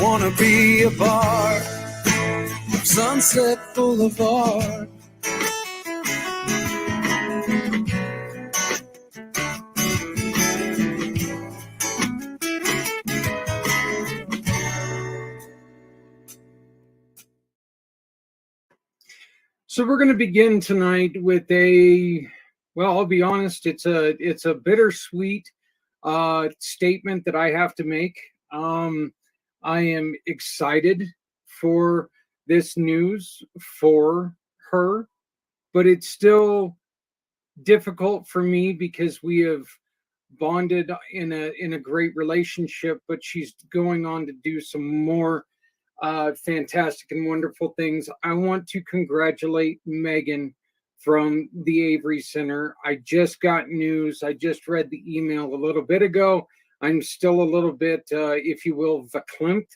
wanna be a part of Sunset Boulevard. So we're going to begin tonight with I'll be honest, it's a bittersweet statement that I have to make. I am excited for this news for her, but it's still difficult for me because we have bonded in a great relationship, but she's going on to do some more fantastic and wonderful things. I want to congratulate Megan from the Avery Center. I just got news. I just read the email a little bit ago. I'm still a little bit, if you will, verklempt,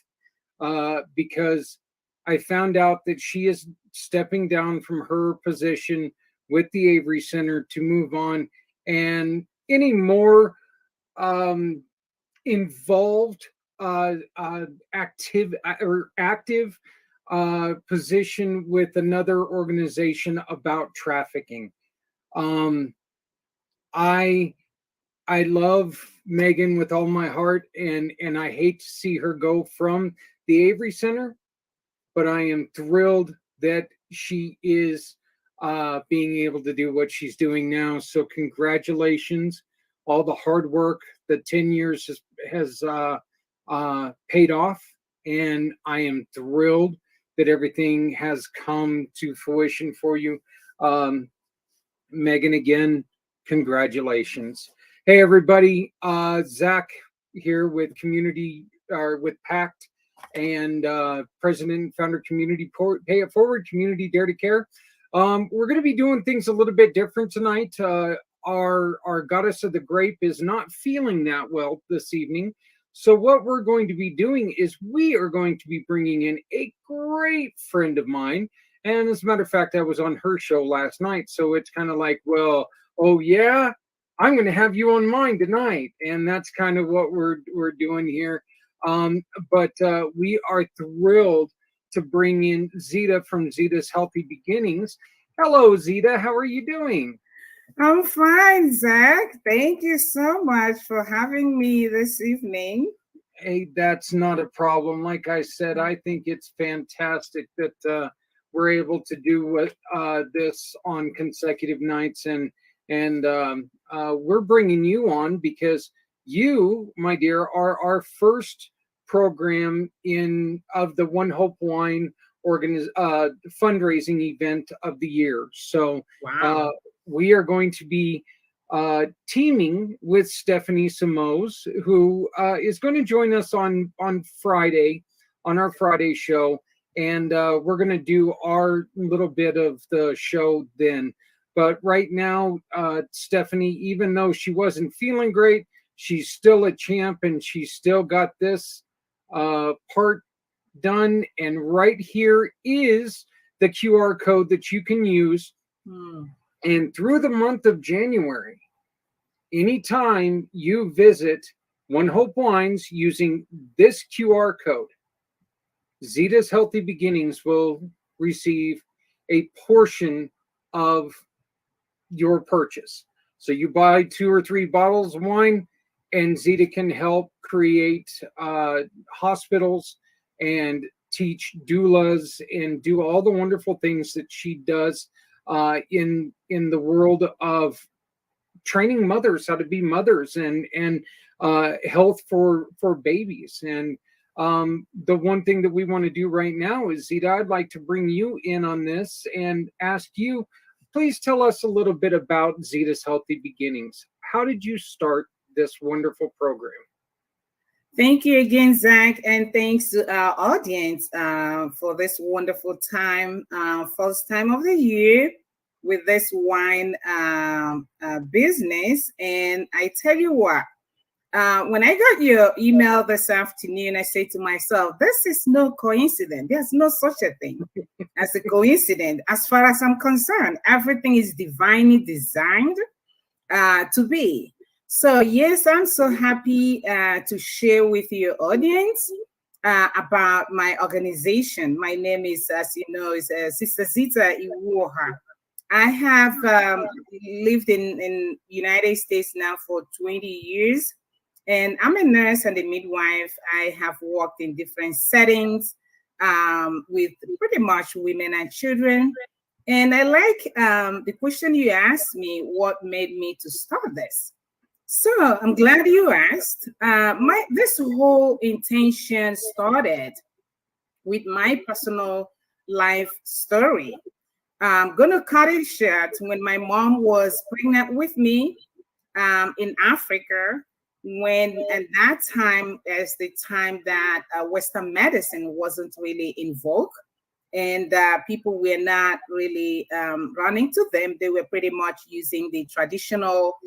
because I found out that she is stepping down from her position with the Avery Center to move on, and any more involved active position with another organization about trafficking. I love Megan with all my heart, and I hate to see her go from the Avery Center, but I am thrilled that she is being able to do what she's doing now. So congratulations. All the hard work, the 10 years has paid off, and I am thrilled that everything has come to fruition for you. Megan, again, congratulations. Hey, everybody, Zach here with PACT and President and Founder Community Pay It Forward Community Dare to Care. We're going to be doing things a little bit different tonight. Our goddess of the grape is not feeling that well this evening. So what we're going to be doing is we are going to be bringing in a great friend of mine. And as a matter of fact, I was on her show last night. So it's kind of like, well, oh yeah, I'm going to have you on mine tonight. And that's kind of what we're doing here. But we are thrilled to bring in Zita from Zita's Healthy Beginnings. Hello, Zita. How are you doing? I'm fine, Zach. Thank you so much for having me this evening. Hey, that's not a problem. Like I said, I think it's fantastic that we're able to do this on consecutive nights, and we're bringing you on because you, my dear, are our first program of the ONEHOPE Wine fundraising event of the year. So wow. We are going to be teaming with Stephanie Simoes, who is going to join us on Friday, on our Friday show. And we're going to do our little bit of the show then. But right now, Stephanie, even though she wasn't feeling great, she's still a champ, and she's still got this part done. And right here is the QR code that you can use. And through the month of January, anytime you visit ONEHOPE Wines using this QR code, Zita's Healthy Beginnings will receive a portion of your purchase. So you buy 2 or 3 bottles of wine, and Zita can help create hospitals and teach doulas and do all the wonderful things that she does in the world of training mothers how to be mothers and health for babies. And the one thing that we want to do right now is, Zita, I'd like to bring you in on this and ask you, please tell us a little bit about Zita's Healthy Beginnings. How did you start this wonderful program? Thank you again, Zach, and thanks to our audience for this wonderful time, first time of the year with this wine business. And I tell you what, when I got your email this afternoon, I said to myself, this is no coincidence. There's no such a thing as a coincidence. As far as I'm concerned, everything is divinely designed to be. So yes, I'm so happy to share with your audience about my organization. My name is, as you know, is Sister Zita Iwuoha. I have lived in United States now for 20 years, and I'm a nurse and a midwife. I have worked in different settings with pretty much women and children. And I like the question you asked me, what made me to start this? So I'm glad you asked. This whole intention started with my personal life story. I'm gonna cut it short. When my mom was pregnant with me in Africa, when at that time is the time that Western medicine wasn't really in vogue, and people were not really running to them. They were pretty much using the traditional,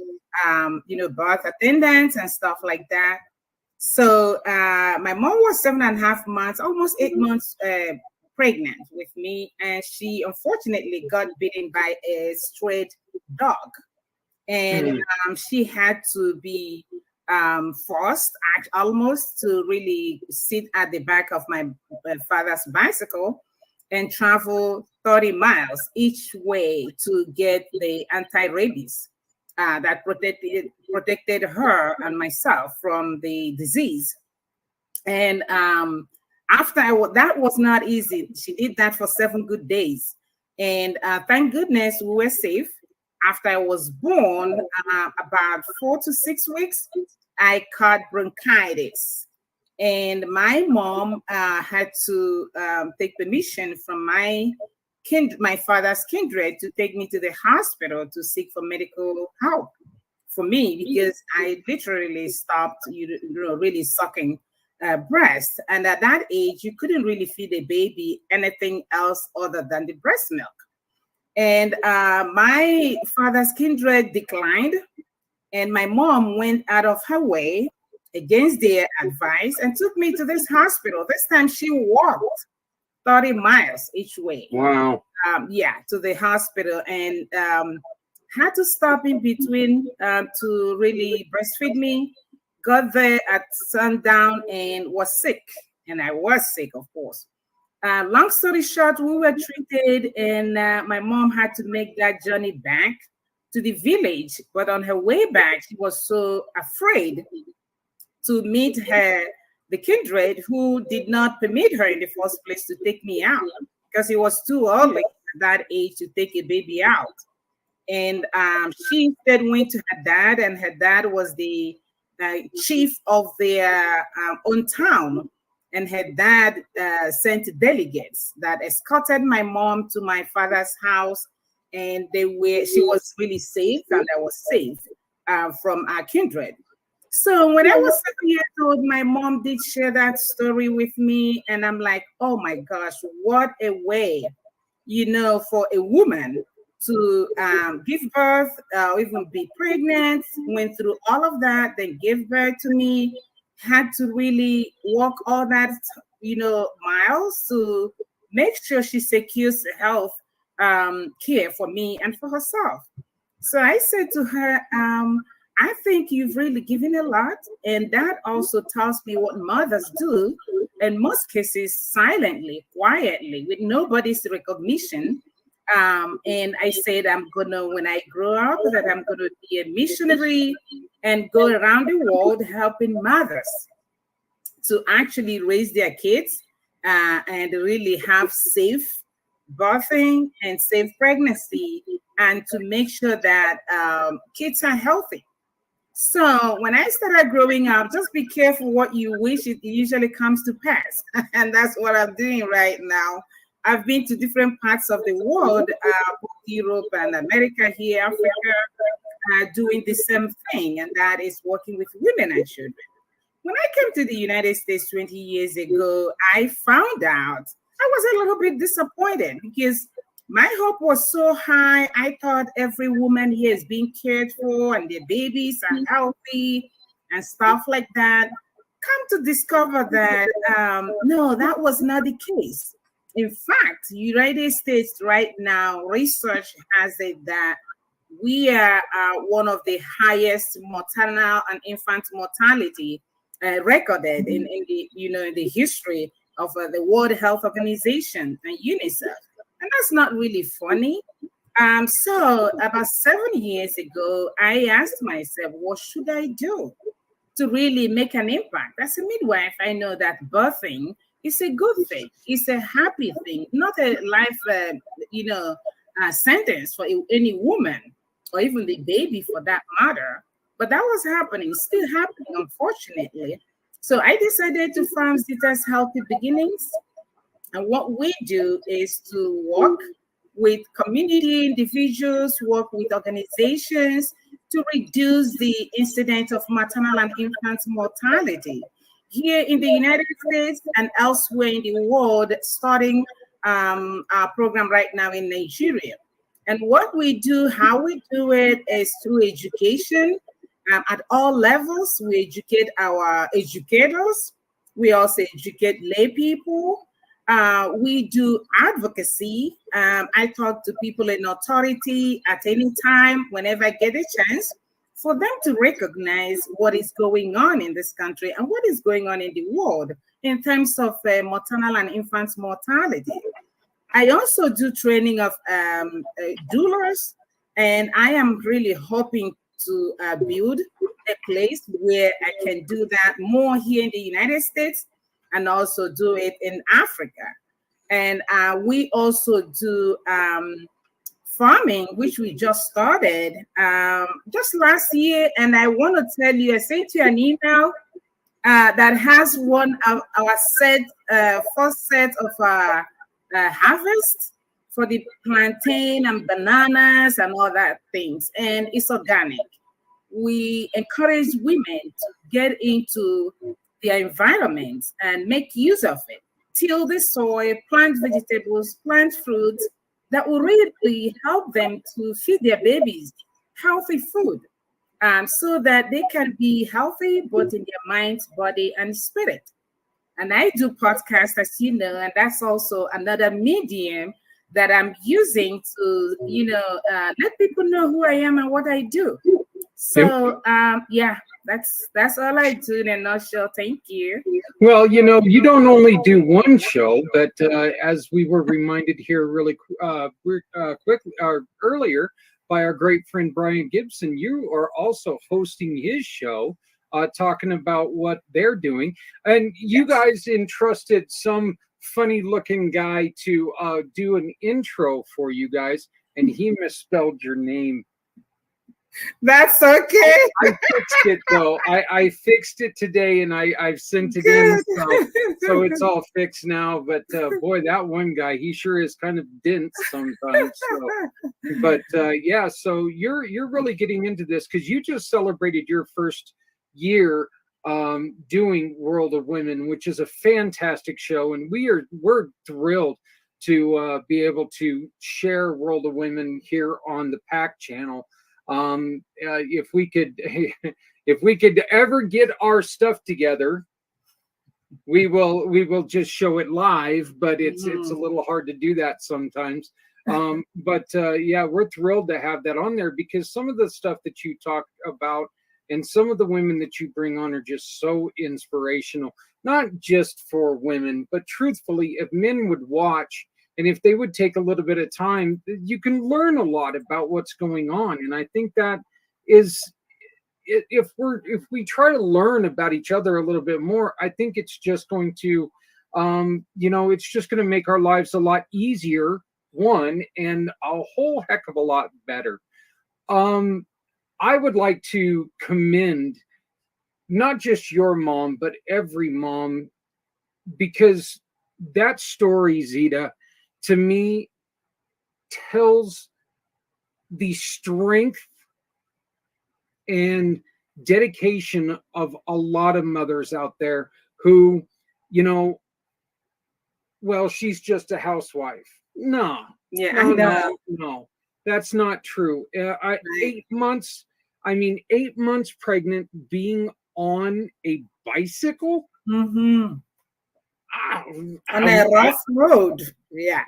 birth attendants and stuff like that. So my mom was 7.5 months, almost 8 months pregnant with me, and she unfortunately got bitten by a stray dog, and she had to be forced almost to really sit at the back of my father's bicycle and travel 30 miles each way to get the anti-rabies that protected her and myself from the disease. And that was not easy. She did that for 7 good days. And thank goodness we were safe. After I was born, about 4 to 6 weeks, I caught bronchitis. And my mom had to take permission from my father's kindred to take me to the hospital to seek for medical help for me, because I literally stopped, really sucking breast. And at that age, you couldn't really feed a baby anything else other than the breast milk. And my father's kindred declined, and my mom went out of her way against their advice and took me to this hospital. This time she walked 30 miles each way. Wow. To the hospital, and had to stop in between to really breastfeed me. Got there at sundown and was sick. And I was sick, of course. Long story short, we were treated, and my mom had to make that journey back to the village. But on her way back, she was so afraid to meet the kindred, who did not permit her in the first place to take me out, because it was too early at that age to take a baby out. And she instead went to her dad, and her dad was the chief of their own town. And her dad sent delegates that escorted my mom to my father's house, and she was really safe, and I was safe from our kindred. So when I was 7 years old, my mom did share that story with me, and I'm like, oh my gosh, what a way, for a woman to give birth, even be pregnant, went through all of that, then gave birth to me, had to really walk all that, miles to make sure she secures health care for me and for herself. So I said to her, I think you've really given a lot. And that also tells me what mothers do, in most cases, silently, quietly, with nobody's recognition. And I said, when I grow up, that I'm going to be a missionary and go around the world helping mothers to actually raise their kids and really have safe birthing and safe pregnancy, and to make sure that kids are healthy. So when I started growing up, just be careful what you wish, it usually comes to pass. And that's what I'm doing right now. I've been to different parts of the world, both Europe and America, here, Africa, doing the same thing, and that is working with women and children. When I came to the United States 20 years ago, I found out I was a little bit disappointed, because my hope was so high. I thought every woman here is being cared for and their babies are healthy and stuff like that. Come to discover that, no, that was not the case. In fact, United States right now, research has it that we are one of the highest maternal and infant mortality recorded in the in the history of the World Health Organization and UNICEF. And that's not really funny. So about 7 years ago, I asked myself, what should I do to really make an impact? As a midwife, I know that birthing is a good thing. It's a happy thing, not a life, sentence for any woman or even the baby for that matter. But that was happening, still happening, unfortunately. So I decided to found Zita's Healthy Beginnings. And what we do is to work with community individuals, work with organizations to reduce the incidence of maternal and infant mortality here in the United States and elsewhere in the world, starting our program right now in Nigeria. And what we do, how we do it is through education at all levels. We educate our educators. We also educate lay people. We do advocacy. I talk to people in authority at any time, whenever I get a chance, for them to recognize what is going on in this country and what is going on in the world in terms of maternal and infant mortality. I also do training of doulas, and I am really hoping to build a place where I can do that more here in the United States and also do it in Africa. And we also do farming, which we just started just last year. And I want to tell you, I sent you an email that has one of our first set of harvest for the plantain and bananas and all that things. And it's organic. We encourage women to get into their environment and make use of it. Till the soil, plant vegetables, plant fruits that will really help them to feed their babies healthy food, so that they can be healthy both in their mind, body, and spirit. And I do podcasts, as you know, and that's also another medium that I'm using to, let people know who I am and what I do. So, that's all I do in a nutshell. Thank you. Well, you don't only do one show, but as we were reminded here really quickly earlier by our great friend Brian Gibson, you are also hosting his show, talking about what they're doing. And you guys entrusted some funny-looking guy to do an intro for you guys, and he misspelled your name. That's okay. I fixed it though. I fixed it today, and I've sent it in, so it's all fixed now. But boy, that one guy, he sure is kind of dense sometimes. So. But so you're really getting into this because you just celebrated your first year doing World of Women, which is a fantastic show, and we're thrilled to be able to share World of Women here on the PAC channel. If we could ever get our stuff together, we will just show it live, but it's a little hard to do that sometimes. We're thrilled to have that on there because some of the stuff that you talk about and some of the women that you bring on are just so inspirational, not just for women, but truthfully, if men would watch and if they would take a little bit of time, you can learn a lot about what's going on. And I think that is, if we try to learn about each other a little bit more, I think it's just going to, it's just going to make our lives a lot easier, one, and a whole heck of a lot better. I would like to commend not just your mom, but every mom, because that story, Zita, to me, tells the strength and dedication of a lot of mothers out there who, she's just a housewife. No, that's not true. 8 months, 8 months pregnant, being on a bicycle. Mm-hmm. On a rough road. Yeah.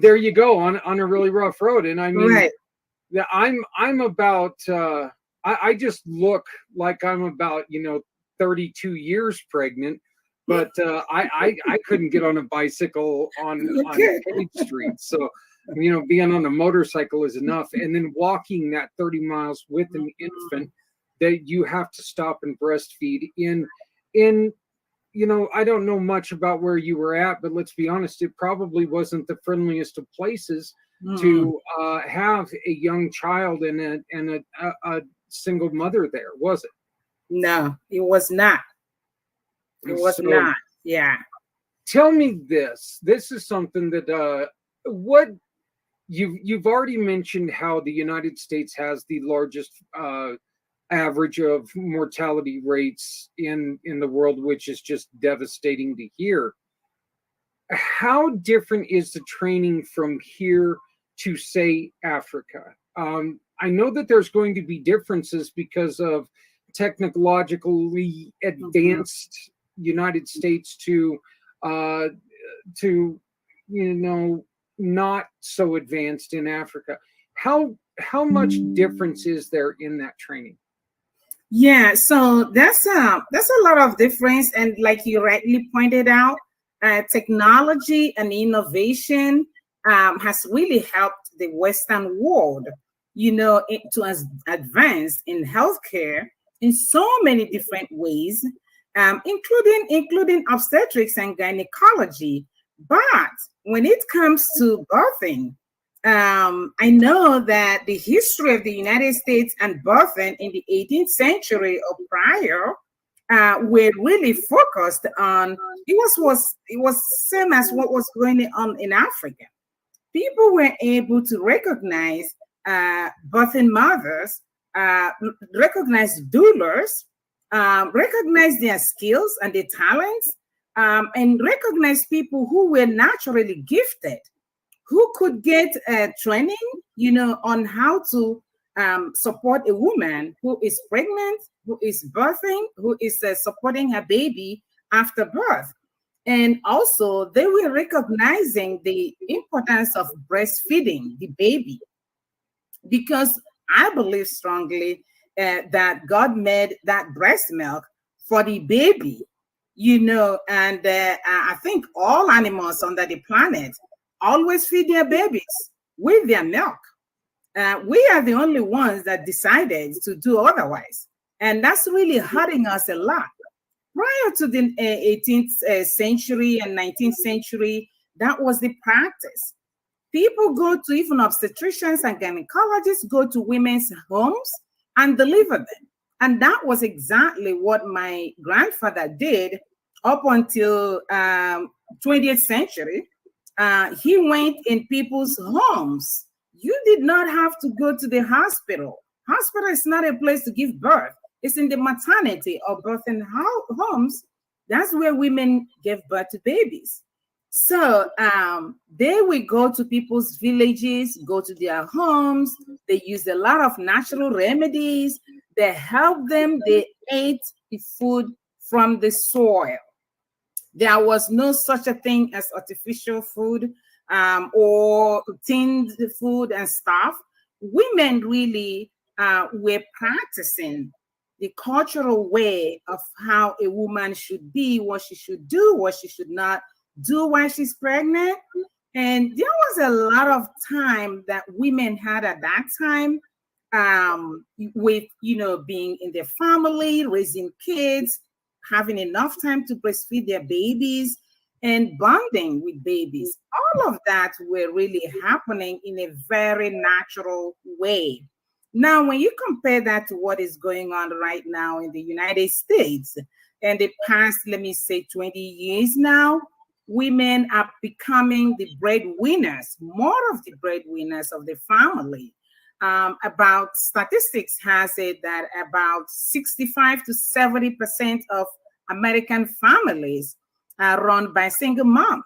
There you go, on a really rough road. And right. I'm about I just look like I'm about 32 years pregnant, but I couldn't get on a bicycle on paved streets. So, being on a motorcycle is enough. And then walking that 30 miles with an infant that you have to stop and breastfeed in, I don't know much about where you were at, but let's be honest, it probably wasn't the friendliest of places to have a young child and a single mother there, was it? No, it was not. It was not. Yeah. Tell me this. This is something that what you've already mentioned, how the United States has the largest average of mortality rates in the world, which is just devastating to hear. How different is the training from here to, say, Africa? I know that there's going to be differences because of technologically advanced United States to not so advanced in Africa. How much difference is there in that training? Yeah, so that's a lot of difference, and like you rightly pointed out, technology and innovation has really helped the Western world, to advance in healthcare in so many different ways, including obstetrics and gynecology. But when it comes to birthing, I know that the history of the United States and birthing in the 18th century or prior were really focused on, it was same as what was going on in Africa. People were able to recognize birthing mothers, recognize doulas, recognize their skills and their talents, and recognize people who were naturally gifted, who could get training, on how to support a woman who is pregnant, who is birthing, who is supporting her baby after birth. And also, they were recognizing the importance of breastfeeding the baby, because I believe strongly that God made that breast milk for the baby, and I think all animals on the planet always feed their babies with their milk. We are the only ones that decided to do otherwise. And that's really hurting us a lot. Prior to the 18th century and 19th century, that was the practice. People go to, even obstetricians and gynecologists go to women's homes and deliver them. And that was exactly what my grandfather did up until 20th century. He went in people's homes. You did not have to go to the hospital. Hospital is not a place to give birth. It's in the maternity or birthing homes. That's where women give birth to babies. So they will go to people's villages, go to their homes. They use a lot of natural remedies. They help them. They ate the food from the soil. There was no such a thing as artificial food or tinned food and stuff. Women really were practicing the cultural way of how a woman should be, what she should do, what she should not do while she's pregnant. And there was a lot of time that women had at that time with, being in their family, raising kids, having enough time to breastfeed their babies, and bonding with babies. All of that were really happening in a very natural way. Now, when you compare that to what is going on right now in the United States, and the past, let me say, 20 years now, women are becoming the breadwinners, more of the breadwinners of the family. About statistics has it that about 65 to 70% of American families are run by single moms.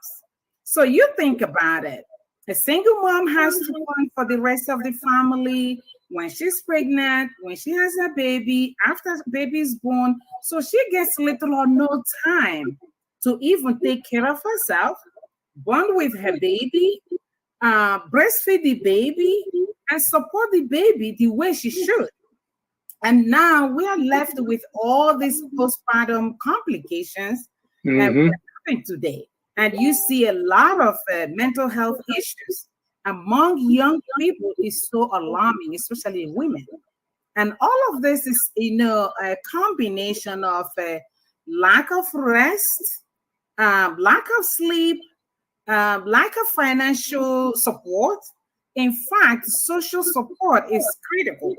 So you think about it. A single mom has to run for the rest of the family when she's pregnant, when she has a baby, after the baby is born. So she gets little or no time to even take care of herself, bond with her baby, breastfeed the baby, and support the baby the way she should. And now we are left with all these postpartum complications that we are having today. And you see a lot of mental health issues among young people is so alarming, especially women. And all of this is, a combination of lack of rest, lack of sleep, lack of financial support. In fact, social support is critical,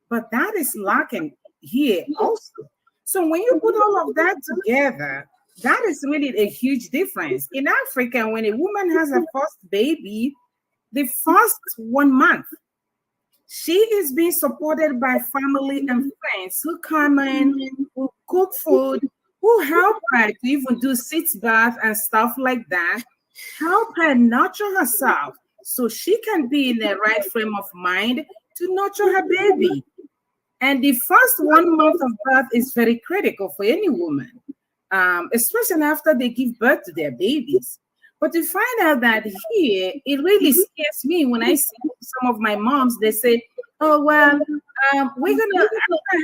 but that is lacking here also. So when you put all of that together, that is really a huge difference. In Africa, when a woman has a first baby, the first 1 month, she is being supported by family and friends who come in, who cook food, who help her to even do sitz bath and stuff like that, help her nurture herself so she can be in the right frame of mind to nurture her baby. And the first 1 month of birth is very critical for any woman, especially after they give birth to their babies. But to find out that here, it really scares me when I see some of my moms, they say, oh, well, I'm gonna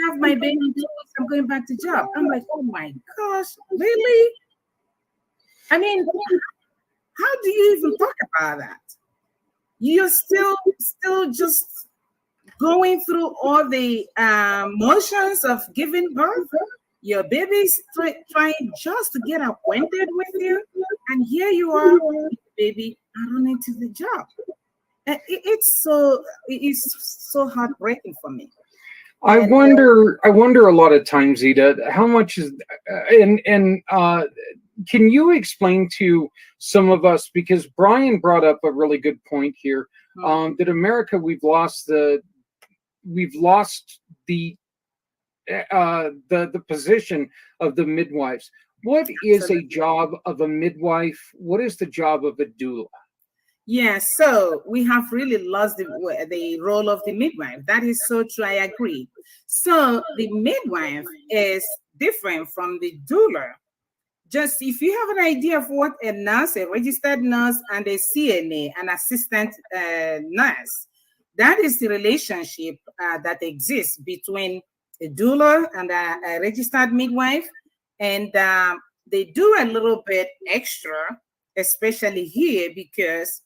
have my baby in 2 weeks, I'm going back to job. I'm like, oh my gosh, really? I mean, how do you even talk about that? You're still just going through all the motions of giving birth. Your baby's trying just to get acquainted with you, and here you are, baby, running to the job. It's so heartbreaking for me. I wonder a lot of times, Ida, how much is can you explain to some of us, because Brian brought up a really good point here, that America, we've lost the position of the midwives. What is a job of a midwife? What is the job of a doula? Yeah, so we have really lost the role of the midwife. That is so true. I agree. So the midwife is different from the doula. Just if you have an idea of what a nurse, a registered nurse, and a CNA, an assistant nurse, that is the relationship that exists between a doula and a registered midwife. And they do a little bit extra, especially here, because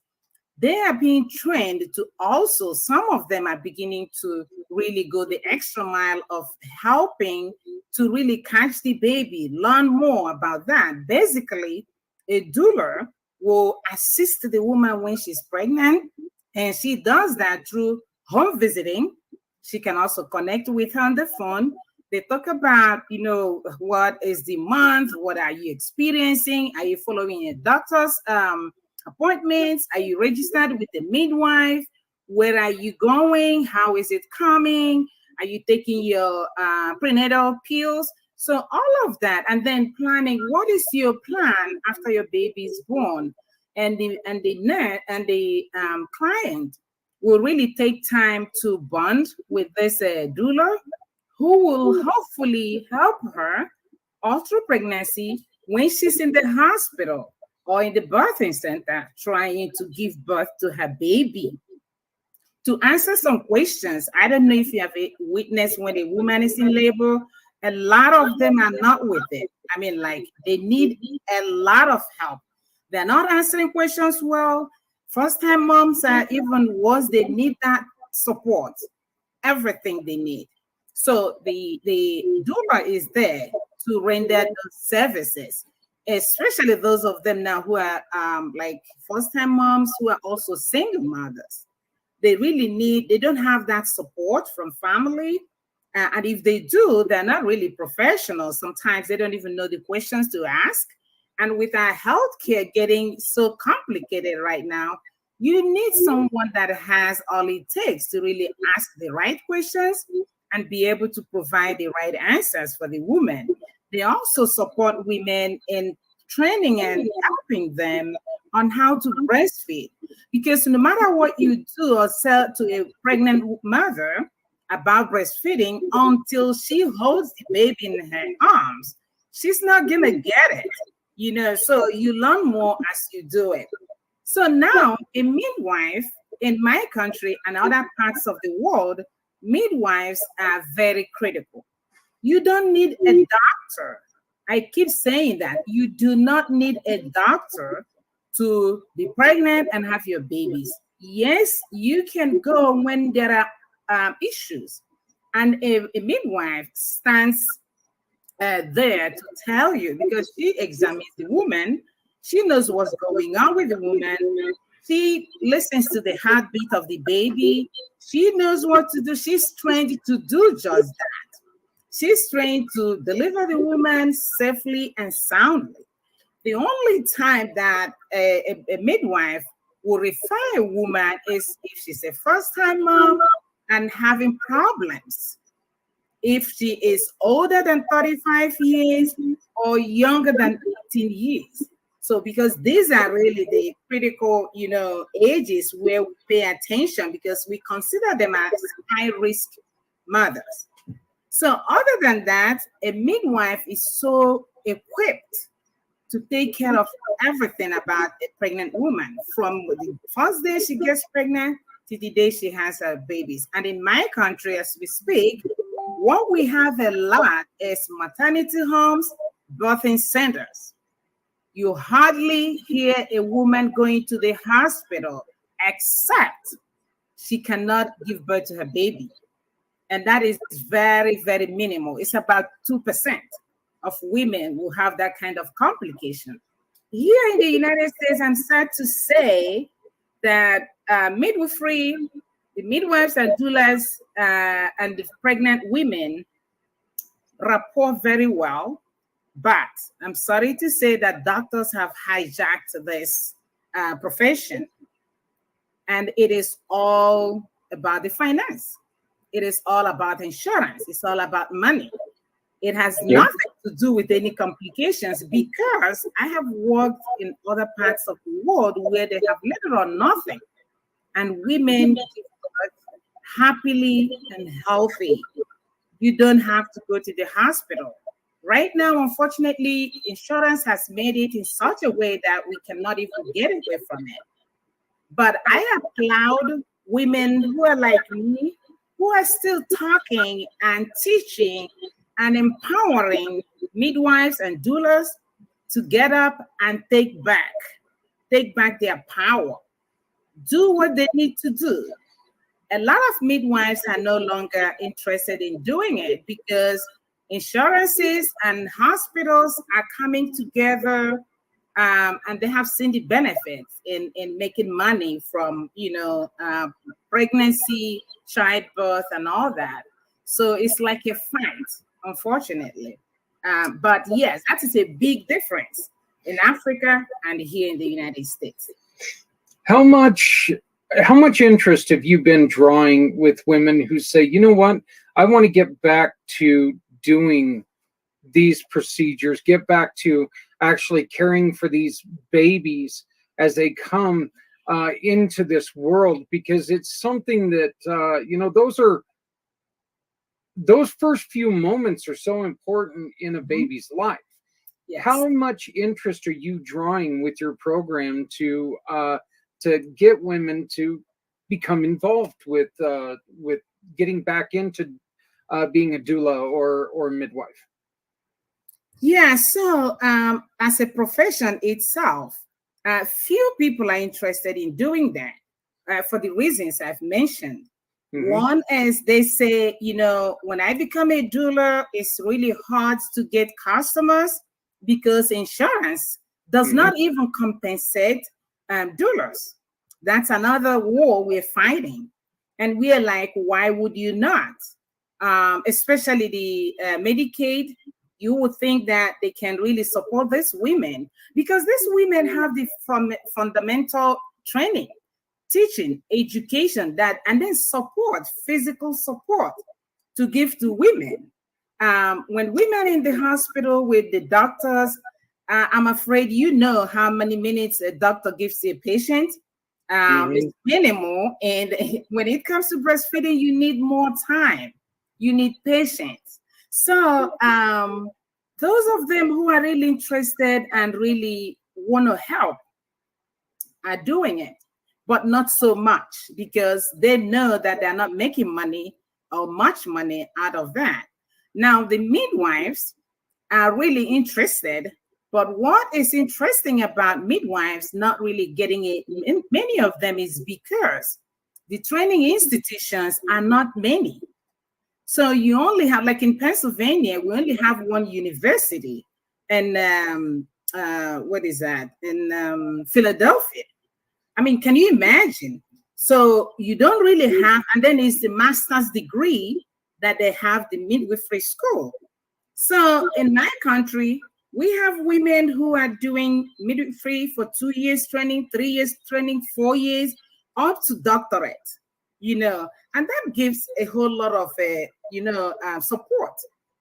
they are being trained to also, some of them are beginning to really go the extra mile of helping to really catch the baby, learn more about that. Basically, a doula will assist the woman when she's pregnant, and she does that through home visiting. She can also connect with her on the phone. They talk about, what is the month? What are you experiencing? Are you following a doctor's appointments? Are you registered with the midwife? Where are you going? How is it coming? Are you taking your prenatal pills? So all of that, and then planning. What is your plan after your baby is born? And the client will really take time to bond with this doula, who will hopefully help her all through pregnancy when she's in the hospital or in the birthing center trying to give birth to her baby. To answer some questions, I don't know if you have witnessed when a woman is in labor, a lot of them are not with it. I mean, like, they need a lot of help. They're not answering questions well. First-time moms are even worse. They need that support, everything they need. So the doula is there to render those services, especially those of them now who are like first-time moms who are also single mothers. They really they don't have that support from family. And if they do, they're not really professionals. Sometimes they don't even know the questions to ask. And with our healthcare getting so complicated right now, you need someone that has all it takes to really ask the right questions and be able to provide the right answers for the woman. They also support women in training and helping them on how to breastfeed. Because no matter what you do or say to a pregnant mother about breastfeeding, until she holds the baby in her arms, she's not gonna get it. So you learn more as you do it. So now a midwife in my country and other parts of the world midwives are very critical. You don't need a doctor. I keep saying that you do not need a doctor to be pregnant and have your babies. Yes, you can go when there are issues, and a midwife stands there to tell you, because she examines the woman, she knows what's going on with the woman, she listens to the heartbeat of the baby, she knows what to do. She's trained to do just that. She's trained to deliver the woman safely and soundly. The only time that a midwife will refer a woman is if she's a first-time mom and having problems. If she is older than 35 years or younger than 18 years. So because these are really the critical, ages where we pay attention, because we consider them as high-risk mothers. So other than that, a midwife is so equipped to take care of everything about a pregnant woman, from the first day she gets pregnant to the day she has her babies. And in my country, as we speak, what we have a lot is maternity homes, birthing centers. You hardly hear a woman going to the hospital except she cannot give birth to her baby. And that is very, very minimal. It's about 2% of women who have that kind of complication. Here in the United States, I'm sad to say that midwifery, the midwives and doulas and the pregnant women rapport very well. But I'm sorry to say that doctors have hijacked this profession. And it is all about the finance. It is all about insurance. It's all about money. It has nothing to do with any complications, because I have worked in other parts of the world where they have little or nothing, and women give birth happily and healthy. You don't have to go to the hospital. Right now, unfortunately, insurance has made it in such a way that we cannot even get away from it. But I applaud women who are like me, who are still talking and teaching and empowering midwives and doulas to get up and take back their power, do what they need to do. A lot of midwives are no longer interested in doing it because insurances and hospitals are coming together, and they have seen the benefits in making money from pregnancy, childbirth, and all that. So it's like a fight, unfortunately. But yes, that is a big difference in Africa and here in the United States. How much interest have you been drawing with women who say, you know what, I want to get back to doing these procedures, get back to actually caring for these babies as they come into this world, because it's something that those first few moments are so important in a baby's life. Yes. How much interest are you drawing with your program to get women to become involved with getting back into being a doula or midwife? Yeah, so as a profession itself, few people are interested in doing that for the reasons I've mentioned. Mm-hmm. One is they say, when I become a doula, it's really hard to get customers because insurance does mm-hmm. not even compensate doulas. That's another war we're fighting. And we're like, why would you not? Especially the Medicaid, you would think that they can really support these women, because these women have the fundamental training, teaching, education, and then support, physical support to give to women. When women in the hospital with the doctors, I'm afraid how many minutes a doctor gives a patient. It's minimal. And when it comes to breastfeeding, you need more time. You need patience. So those of them who are really interested and really want to help are doing it, but not so much, because they know that they're not making money or much money out of that. Now, the midwives are really interested, but what is interesting about midwives not really getting it, many of them, is because the training institutions are not many. So you only have, like in Pennsylvania, we only have one university, and what is that, in Philadelphia. I mean, can you imagine? So you don't really have, and then it's the master's degree that they have, the midwifery school. So in my country, we have women who are doing midwifery for 2 years training, 3 years training, 4 years, up to doctorate, and that gives a whole lot of, support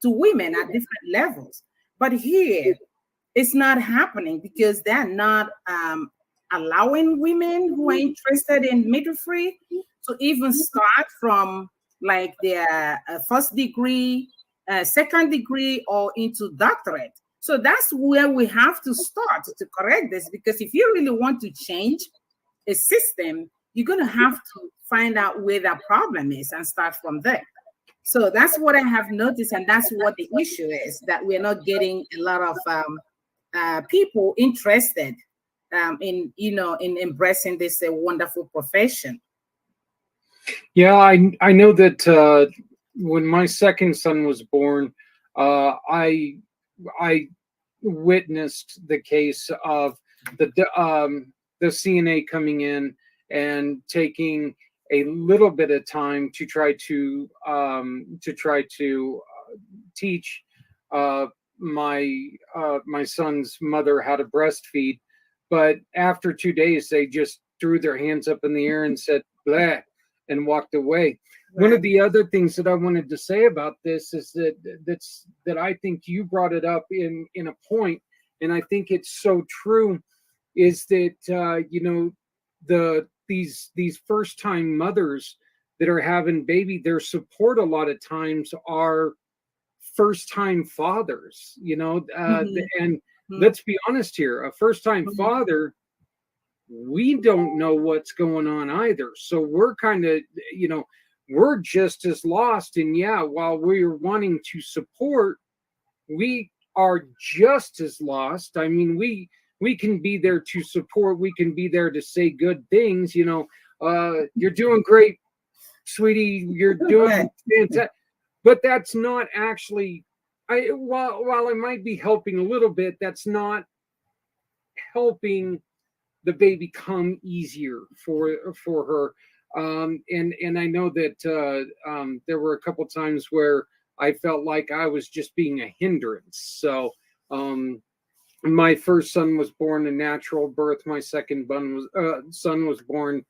to women at different levels. But here, it's not happening because they're not allowing women who are interested in midwifery to even start from like their first degree, second degree, or into doctorate. So that's where we have to start to correct this, because if you really want to change a system, you're going to have to find out where the problem is and start from there. So that's what I have noticed, and that's what the issue is, that we're not getting a lot of people interested in embracing this wonderful profession. Yeah, I know that when my second son was born, I witnessed the case of the CNA coming in and taking a little bit of time to try to teach my son's mother how to breastfeed. But after 2 days, they just threw their hands up in the air and said, "Blah," and walked away. Right. One of the other things that I wanted to say about this is that I think you brought it up in a point, and I think it's so true, is that these first time mothers that are having baby, their support a lot of times are first time fathers, and let's be honest here, a first time father, we don't know what's going on either. So we're kind of, we're just as lost. And yeah, while we're wanting to support, we are just as lost. I mean, we can be there to support. We can be there to say good things. You're doing great, sweetie. You're doing fantastic. But that's not actually, while I might be helping a little bit, that's not helping the baby come easier for her. And I know that there were a couple times where I felt like I was just being a hindrance. So my first son was born a natural birth. My second son was born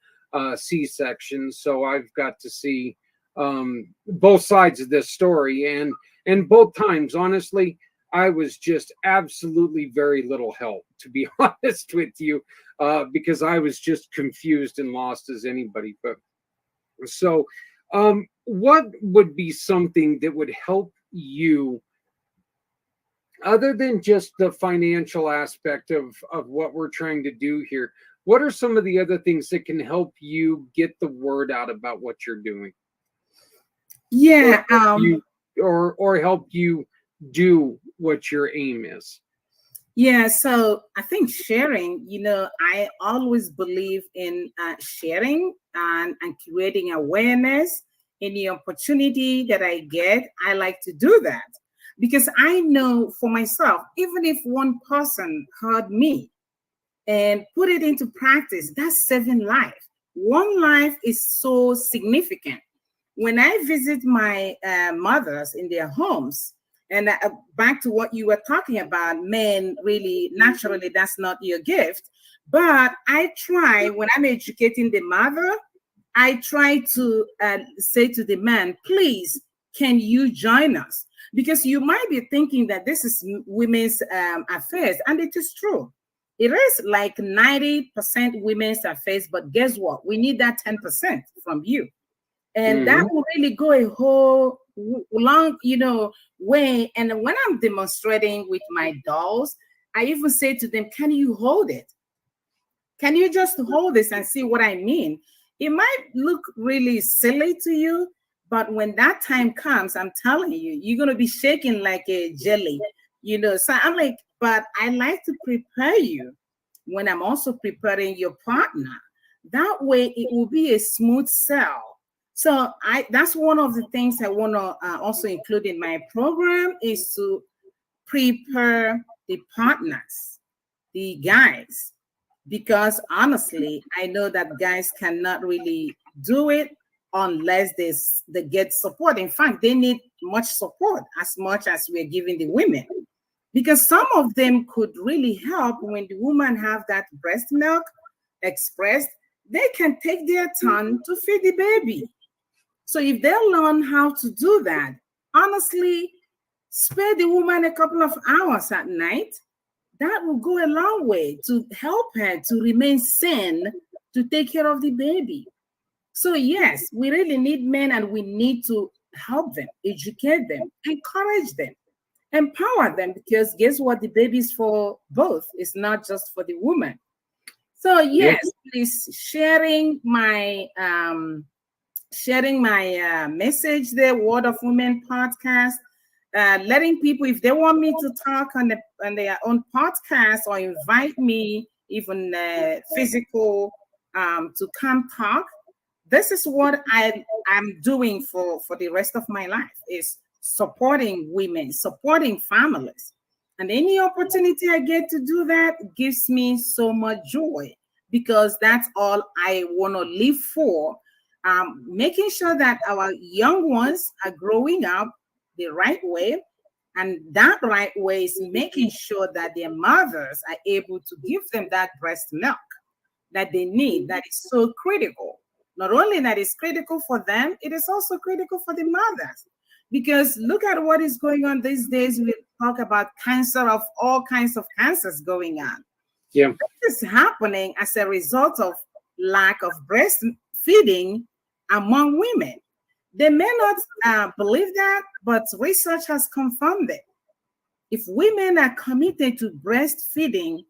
C-section. So I've got to see both sides of this story, and both times, honestly, I was just absolutely very little help, to be honest with you, because I was just confused and lost as anybody. But so what would be something that would help you, other than just the financial aspect of what we're trying to do here? What are some of the other things that can help you get the word out about what you're doing? Yeah. Or help you do what your aim is? Yeah, so I think sharing, I always believe in sharing and creating awareness. Any opportunity that I get, I like to do that, because I know for myself, even if one person heard me and put it into practice, that's saving life. One life is so significant. When I visit my mothers in their homes, and back to what you were talking about, men, really, naturally, that's not your gift. But I try, when I'm educating the mother, I try to say to the man, please, can you join us? Because you might be thinking that this is women's affairs, and it is true. It is like 90% women's affairs, but guess what? We need that 10% from you. And that will really go a whole long, way. And when I'm demonstrating with my dolls, I even say to them, can you hold it? Can you just hold this and see what I mean? It might look really silly to you, But when that time comes, I'm telling you, you're going to be shaking like a jelly, So I'm like, but I like to prepare you when I'm also preparing your partner. That way it will be a smooth sell. So that's one of the things I want to also include in my program is to prepare the partners, the guys, because honestly, I know that guys cannot really do it unless they get support. In fact, they need much support as much as we're giving the women, because some of them could really help when the woman have that breast milk expressed. They can take their turn to feed the baby. So if they learn how to do that, honestly, spare the woman a couple of hours at night, that will go a long way to help her to remain sane, to take care of the baby. So yes, we really need men, and we need to help them, educate them, encourage them, empower them, because guess what? The baby is for both. It's not just for the woman. So yes, please sharing my message there, Word of Women podcast. Letting people, if they want me to talk on their own podcast, or invite me even physical to come talk, this is what I'm doing for the rest of my life, is supporting women, supporting families. And any opportunity I get to do that gives me so much joy, because that's all I want to live for. Making sure that our young ones are growing up the right way. And that right way is making sure that their mothers are able to give them that breast milk that they need, that is so critical. Not only that is critical for them, it is also critical for the mothers. Because look at what is going on these days. We talk about cancer, of all kinds of cancers going on. Yeah. This is happening as a result of lack of breastfeeding among women. They may not believe that, but research has confirmed it. If women are committed to breastfeeding,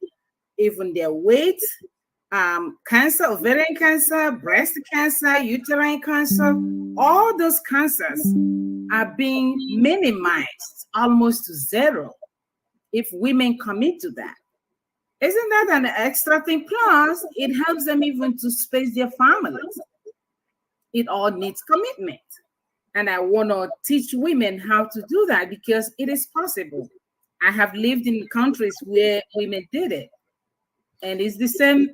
even their weight, cancer, ovarian cancer, breast cancer, uterine cancer, all those cancers are being minimized almost to zero if women commit to that. Isn't that an extra thing? Plus, it helps them even to space their families. It all needs commitment. And I want to teach women how to do that, because it is possible. I have lived in countries where women did it. And it's the same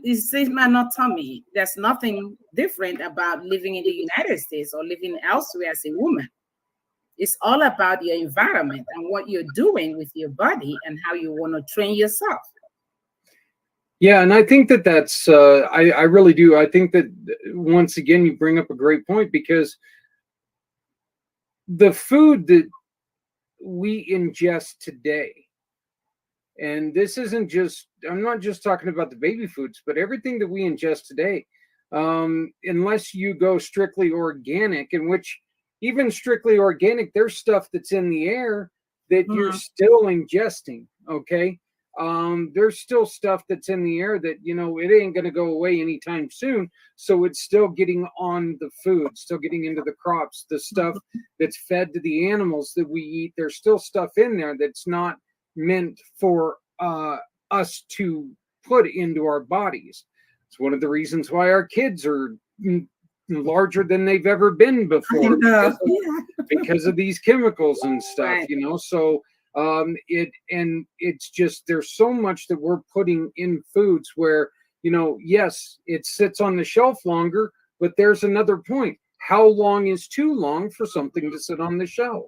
anatomy. There's nothing different about living in the United States or living elsewhere as a woman. It's all about your environment and what you're doing with your body and how you want to train yourself. Yeah, and I think that's, I really do. I think that, once again, you bring up a great point, because the food that we ingest today, and this isn't just, I'm not just talking about the baby foods, but everything that we ingest today, unless you go strictly organic, in which even strictly organic, there's stuff that's in the air that you're still ingesting, okay? There's still stuff that's in the air that, it ain't going to go away anytime soon. So it's still getting on the food, still getting into the crops, the stuff that's fed to the animals that we eat. There's still stuff in there that's not meant for us to put into our bodies. It's one of the reasons why our kids are larger than they've ever been before, because of these chemicals and stuff, Right. So it's just, there's so much that we're putting in foods where, yes, it sits on the shelf longer, but there's another point. How long is too long for something to sit on the shelf?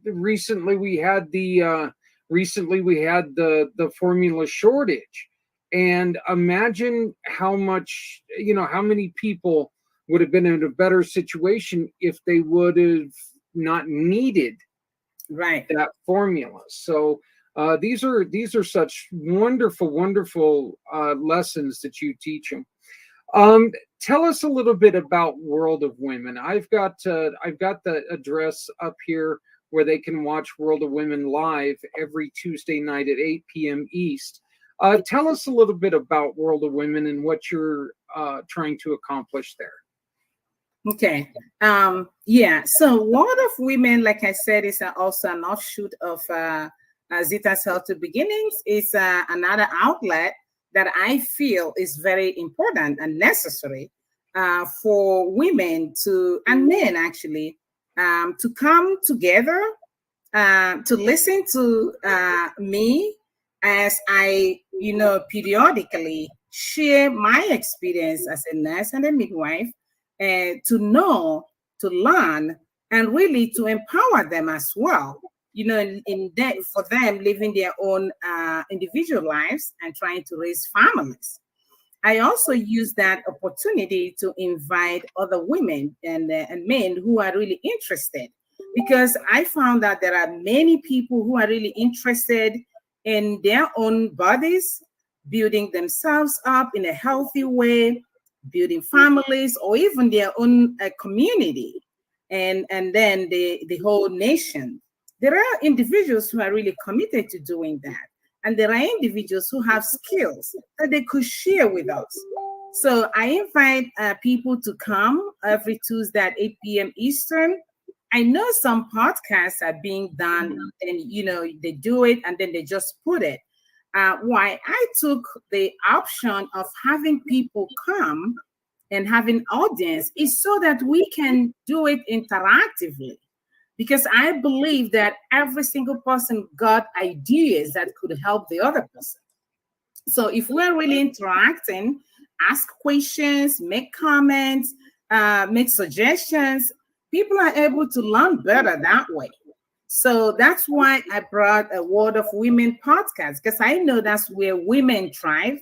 Recently we had the formula shortage, and imagine how much, how many people would have been in a better situation if they would have not needed that formula. So these are such wonderful lessons that you teach them. Tell us a little bit about World of Women. I've got the address up here where they can watch World of Women live every Tuesday night at 8 p.m. East. Tell us a little bit about World of Women and what you're trying to accomplish there. Okay. Yeah. So World of Women, like I said, is also an offshoot of Zita's Healthy Beginnings. It's another outlet that I feel is very important and necessary for women to, and men actually, to come together, to listen to me as I, periodically share my experience as a nurse and a midwife, to know, to learn, and really to empower them as well. In that, for them living their own individual lives and trying to raise families. I also use that opportunity to invite other women and men who are really interested, because I found that there are many people who are really interested in their own bodies, building themselves up in a healthy way, building families, or even their own community, and then the whole nation. There are individuals who are really committed to doing that. And there are individuals who have skills that they could share with us. So I invite people to come every Tuesday at 8 p.m. Eastern. I know some podcasts are being done, and they do it and then they just put it. Why I took the option of having people come and having audience is so that we can do it interactively, because I believe that every single person got ideas that could help the other person. So if we're really interacting, ask questions, make comments, make suggestions, people are able to learn better that way. So that's why I brought a World of Women podcast, because I know that's where women thrive.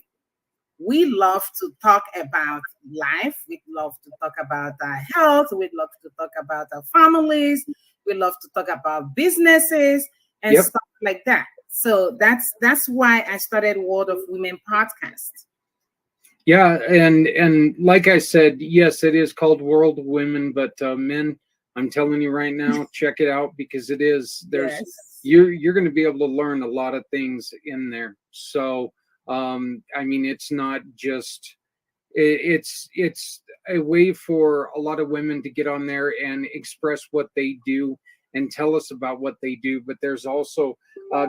We love to talk about life. We love to talk about our health. We love to talk about our families. We love to talk about businesses and stuff like that. So that's why I started World of Women podcast. Yeah, and like I said, yes, it is called World of Women, but men, I'm telling you right now, check it out, because it is, there's you're going to be able to learn a lot of things in there. So I mean, it's not just it's a way for a lot of women to get on there and express what they do and tell us about what they do. But there's also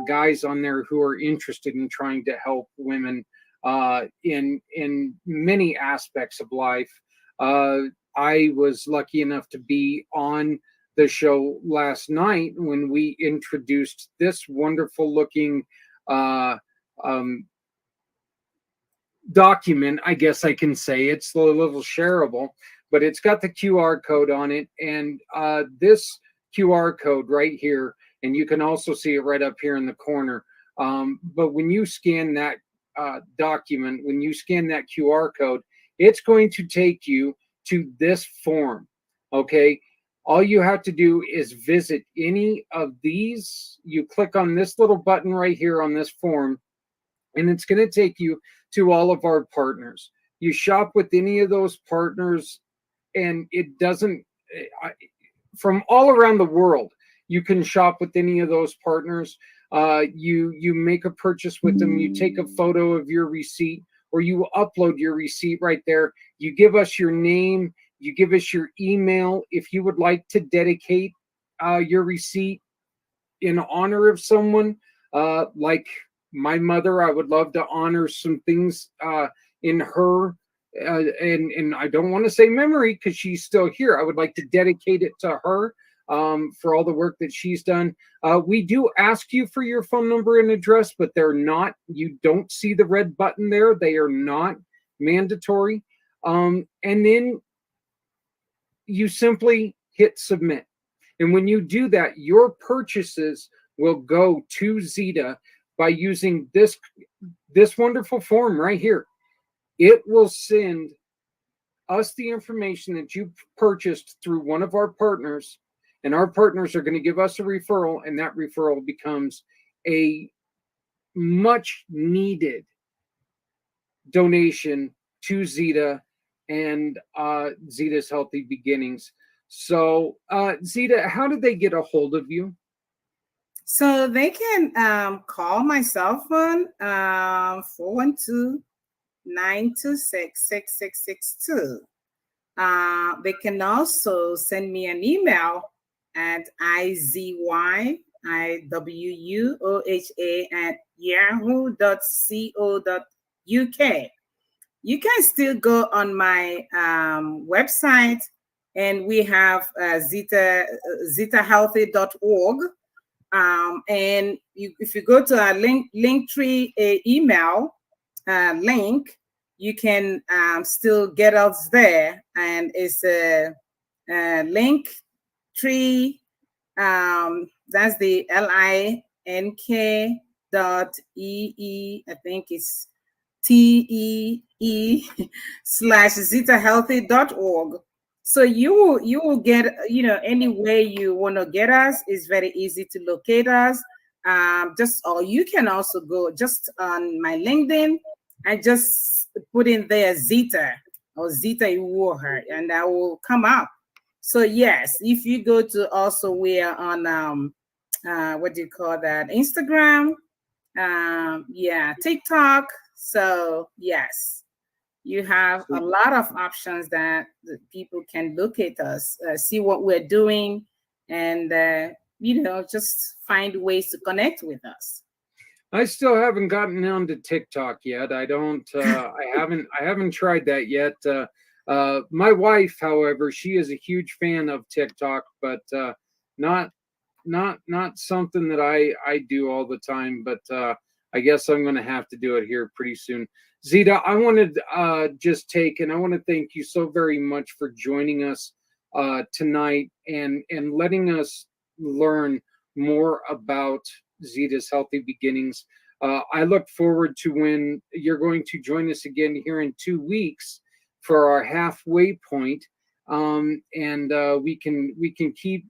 guys on there who are interested in trying to help women in many aspects of life. I was lucky enough to be on the show last night when we introduced this wonderful looking document. I guess I can say it's a little shareable, but it's got the QR code on it, and this QR code right here, and you can also see it right up here in the corner. But when you scan that document, when you scan that QR code, it's going to take you to this form. Okay, all you have to do is visit any of these. You click on this little button right here on this form, and it's going to take you to all of our partners. You shop with any of those partners, and it doesn't, from all around the world, you can shop with any of those partners. You make a purchase with them, you take a photo of your receipt, or you upload your receipt right there. You give us your name, you give us your email. If you would like to dedicate your receipt in honor of someone, like my mother, I would love to honor some things in her, and I don't want to say memory because she's still here. I would like to dedicate it to her for all the work that she's done. We do ask you for your phone number and address, but they're not, you don't see the red button there. They are not mandatory. And then you simply hit submit. And when you do that, your purchases will go to Zeta by using this wonderful form right here. It will send us the information that you purchased through one of our partners, and our partners are going to give us a referral, and that referral becomes a much needed donation to Zeta and Zeta's Healthy Beginnings. So, Zeta, how did they get a hold of you? So they can call my cell phone, 412-926-6662. They can also send me an email at izywiwhoha@yahoo.co.uk. You can still go on my website, and we have zitahealthy.org. And if you go to our Linktree email link, you can still get us there. And it's a Linktree. That's the link.ee. I think it's TEE/zitahealthy.org. So you will get, any way you want to get us. Is very easy to locate us. Or you can also go just on my LinkedIn and just put in there Zita or Zita Iwoha, and I will come up. So yes, if you go to also, we're on what do you call that? Instagram, TikTok. So yes, you have a lot of options that people can look at us, see what we're doing, and just find ways to connect with us. I still haven't gotten on to TikTok yet. I don't. I haven't tried that yet. My wife, however, she is a huge fan of TikTok, but not something that I do all the time. But I guess I'm going to have to do it here pretty soon. Zita, I wanted I want to thank you so very much for joining us tonight and letting us learn more about Zita's Healthy Beginnings. I look forward to when you're going to join us again here in 2 weeks for our halfway point, and we can keep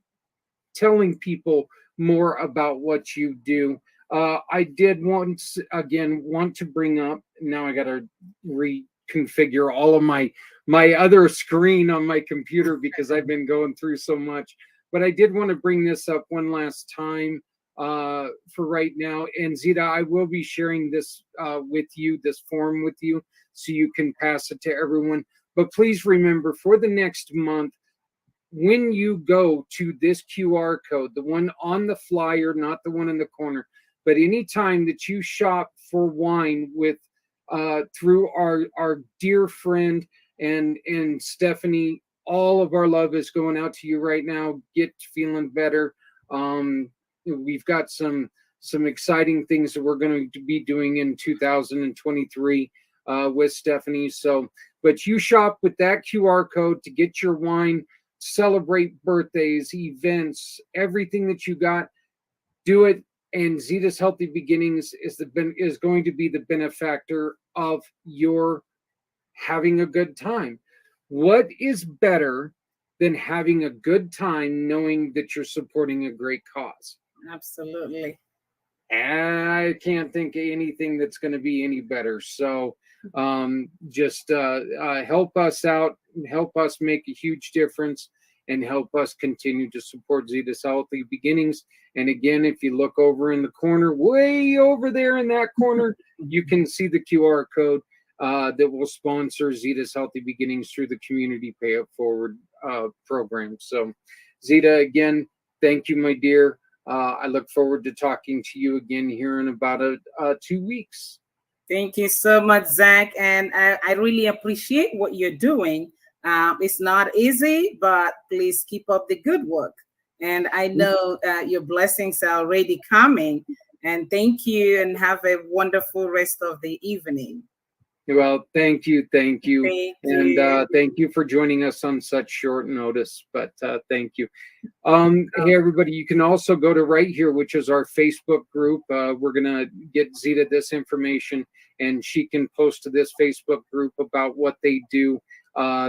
telling people more about what you do. I did want to bring up, now I got to reconfigure all of my other screen on my computer because I've been going through so much, but I did want to bring this up one last time for right now. And Zita, I will be sharing this with you, this form with you, so you can pass it to everyone. But please remember, for the next month, when you go to this QR code, the one on the flyer, not the one in the corner, but anytime that you shop for wine with through our dear friend and Stephanie, all of our love is going out to you right now. Get feeling better. We've got some exciting things that we're going to be doing in 2023 with Stephanie. So, but you shop with that QR code to get your wine, celebrate birthdays, events, everything that you got. Do it, and Zita's Healthy Beginnings is going to be the benefactor of your having a good time. What is better than having a good time knowing that you're supporting a great cause? Absolutely. I can't think of anything that's going to be any better. So just help us out, help us make a huge difference, and help us continue to support Zita's Healthy Beginnings. And again, if you look over in the corner, way over there in that corner, you can see the QR code that will sponsor Zita's Healthy Beginnings through the Community Pay It Forward program. So Zita, again, thank you, my dear. I look forward to talking to you again here in about 2 weeks. Thank you so much, Zach. And I really appreciate what you're doing. It's not easy, but please keep up the good work. And I know your blessings are already coming. And thank you, and have a wonderful rest of the evening. Well, thank you. Thank And thank you for joining us on such short notice, but thank you. Hey, everybody, you can also go to right here, which is our Facebook group. We're going to get Zita this information, and she can post to this Facebook group about what they do.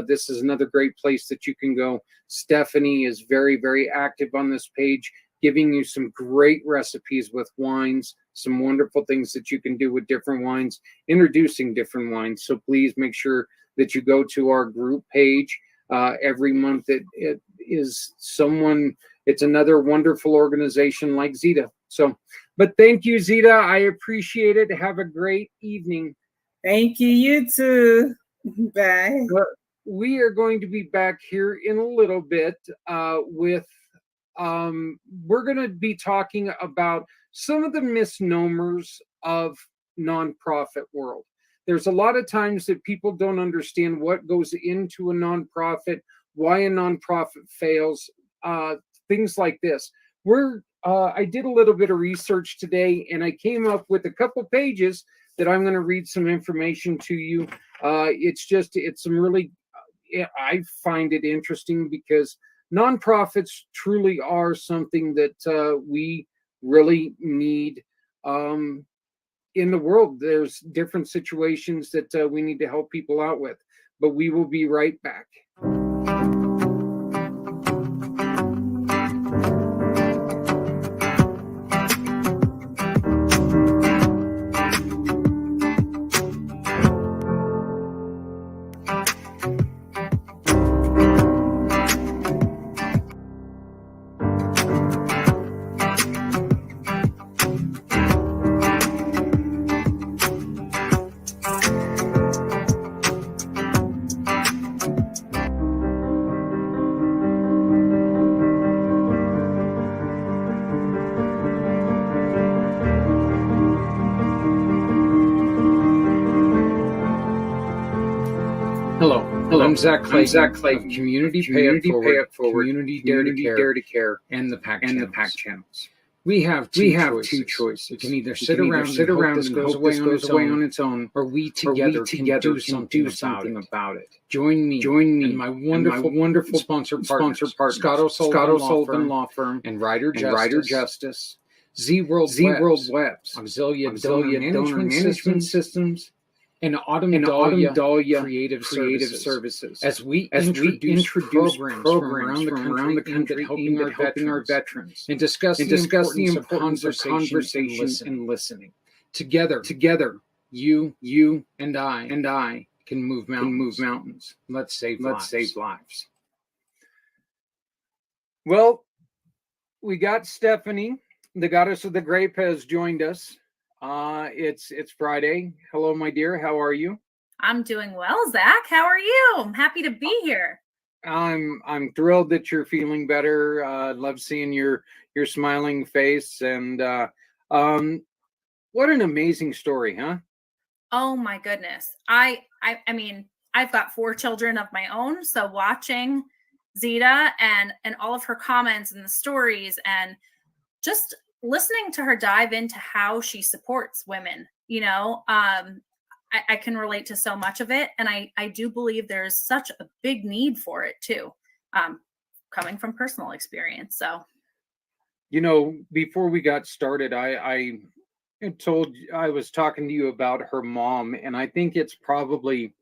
This is another great place that you can go. Stephanie is very, very active on this page, giving you some great recipes with wines, some wonderful things that you can do with different wines, introducing different wines. So please make sure that you go to our group page every month. It is someone, it's another wonderful organization like Zita. So, but thank you, Zita. I appreciate it. Have a great evening. Thank you. You too. Bye. we are going to be back here in a little bit with we're going to be talking about some of the misnomers of nonprofit world. There's a lot of times that people don't understand what goes into a nonprofit, why a nonprofit fails, things like this. I did a little bit of research today, and I came up with a couple pages that I'm going to read some information to you. It's some really, I find it interesting because nonprofits truly are something that we really need in the world. There's different situations that we need to help people out with, but we will be right back. Hello, I'm Zach Clay. Community Pay It Forward, Community Dare to Care, and the PAC channels. We have two choices. We can either sit around and this goes away on its own, or we together can do something about it. Join me and my wonderful sponsor partners, Scott O'Sullivan Law Firm, and Ryder Justice, Z World Webs, Auxilia Donor Management Systems, and Autumn Dahlia Creative Services. As we introduce programs from around the country helping our veterans and discuss the importance of conversations and listening. Together, you and I can move mountains. Let's save lives. Well, we got Stephanie, the goddess of the grape, has joined us. It's Friday. Hello, my dear. How are you? I'm doing well, Zach. How are you? I'm happy to be here. I'm thrilled that you're feeling better. Love seeing your smiling face, and what an amazing story, huh? Oh my goodness. I mean, I've got 4 children of my own, so watching Zita and all of her comments and the stories and just listening to her dive into how she supports women, I can relate to so much of it. And I do believe there's such a big need for it too, coming from personal experience. So, before we got started, I was talking to you about her mom, and I think it's probably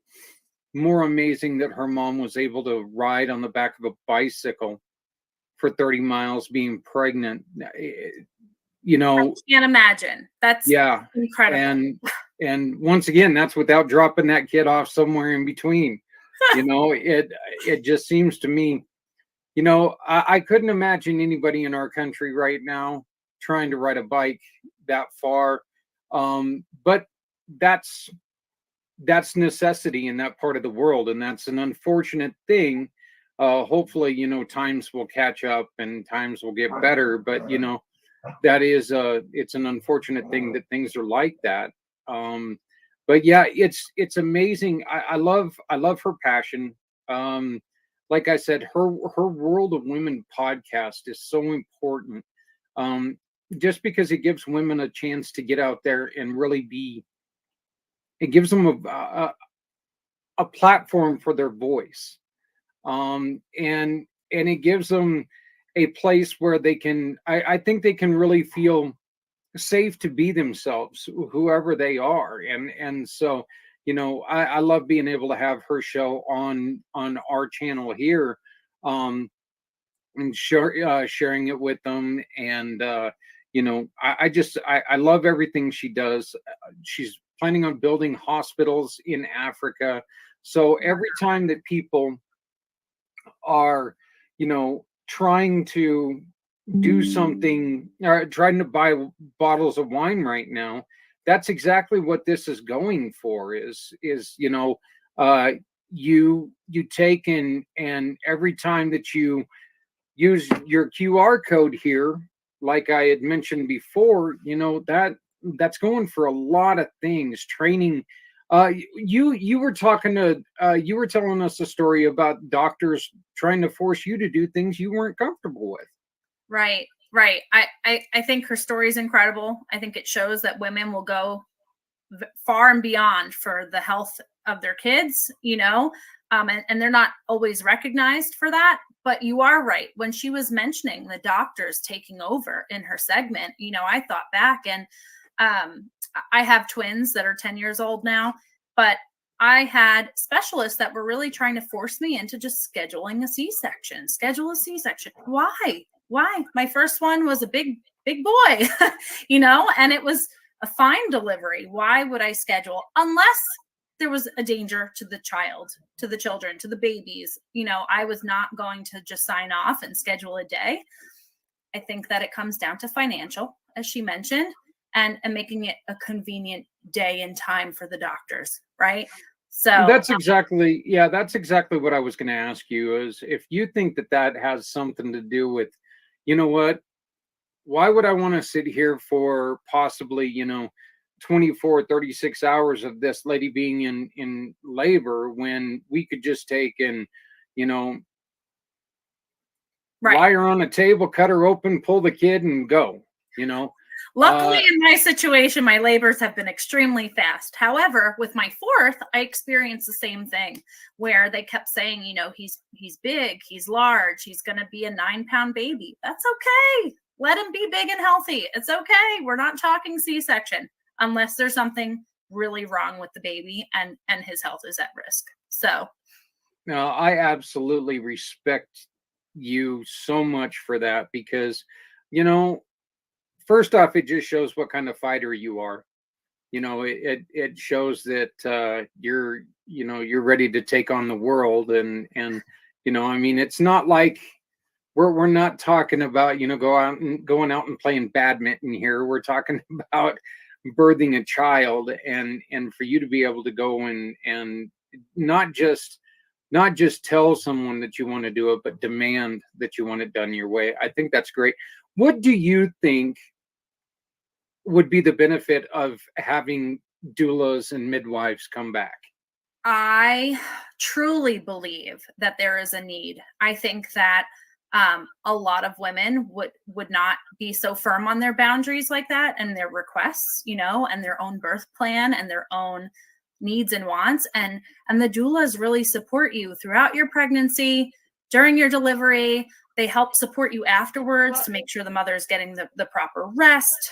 more amazing that her mom was able to ride on the back of a bicycle for 30 miles being pregnant. I can't imagine. That's incredible. And once again, that's without dropping that kid off somewhere in between. It just seems to me, I couldn't imagine anybody in our country right now trying to ride a bike that far. But that's necessity in that part of the world, and that's an unfortunate thing. Hopefully, times will catch up and times will get better, but that is it's an unfortunate thing that things are like that. But yeah, it's amazing. I love her passion. Like I said, her World of Women podcast is so important. Just because it gives women a chance to get out there and really it gives them a platform for their voice. And it gives them a place where they can, I think they can really feel safe to be themselves, whoever they are. And so, I love being able to have her show on our channel here, and sharing it with them. And, I love everything she does. She's planning on building hospitals in Africa. So every time that people are, trying to do something, or trying to buy bottles of wine right now, that's exactly what this is going for, is you take and every time that you use your QR code here, like I had mentioned before, that's going for a lot of things. Training. You were talking to you were telling us a story about doctors trying to force you to do things you weren't comfortable with. Right. I think her story is incredible. I think it shows that women will go far and beyond for the health of their kids, and they're not always recognized for that. But you are right. When she was mentioning the doctors taking over in her segment, I thought back, and I have twins that are 10 years old now, but I had specialists that were really trying to force me into just scheduling a C-section. Schedule a C-section. Why? My first one was a big boy, and it was a fine delivery. Why would I schedule unless there was a danger to the child, to the children, to the babies? I was not going to just sign off and schedule a day. I think that it comes down to financial, as she mentioned, and making it a convenient day and time for the doctors, right? So that's exactly what I was going to ask you, is if you think that has something to do with, why would I want to sit here for possibly, 24, 36 hours of this lady being in labor when we could just take and, right. lie her on a table, cut her open, pull the kid and go, Luckily, in my situation, my labors have been extremely fast. However, with my fourth, I experienced the same thing where they kept saying, he's big, he's large, he's going to be a 9-pound baby. That's okay. Let him be big and healthy. It's okay. We're not talking C-section unless there's something really wrong with the baby and his health is at risk. So, no, I absolutely respect you so much for that because, first off, it just shows what kind of fighter you are. It shows that you're ready to take on the world, and it's not like we're not talking about going out and playing badminton here. We're talking about birthing a child, and for you to be able to go and not just tell someone that you want to do it, but demand that you want it done your way. I think that's great. What do you think would be the benefit of having doulas and midwives come back? I truly believe that there is a need. I think that a lot of women would not be so firm on their boundaries like that and their requests, and their own birth plan and their own needs and wants. And the doulas really support you throughout your pregnancy, during your delivery. They help support you afterwards to make sure the mother is getting the proper rest,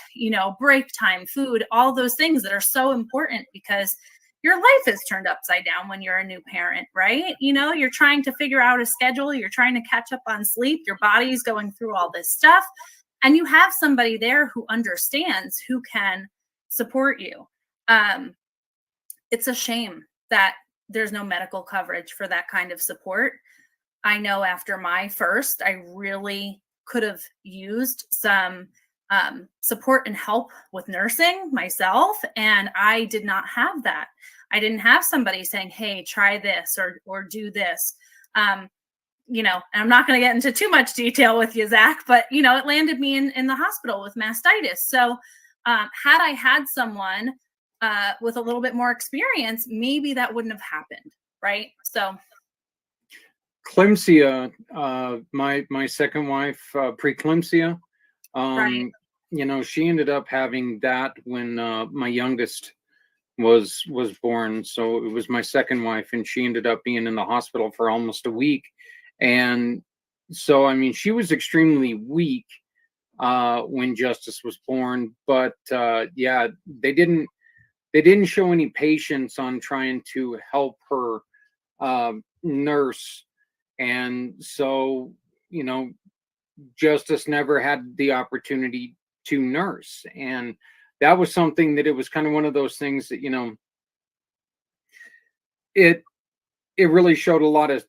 break time, food, all those things that are so important because your life is turned upside down when you're a new parent, right? You're trying to figure out a schedule. You're trying to catch up on sleep. Your body's going through all this stuff. And you have somebody there who understands, who can support you. It's a shame that there's no medical coverage for that kind of support. I know after my first, I really could have used some support and help with nursing myself. And I did not have that. I didn't have somebody saying, hey, try this or do this. And I'm not going to get into too much detail with you, Zach, but, it landed me in the hospital with mastitis. So had I had someone with a little bit more experience, maybe that wouldn't have happened. Right. So. Eclampsia, my second wife, preeclampsia, Right. She ended up having that when my youngest was born. So it was my second wife, and she ended up being in the hospital for almost a week. And so, she was extremely weak when Justice was born. But they didn't show any patience on trying to help her nurse. And so, Justice never had the opportunity to nurse. And that was something that it was kind of one of those things that, it really showed a lot of,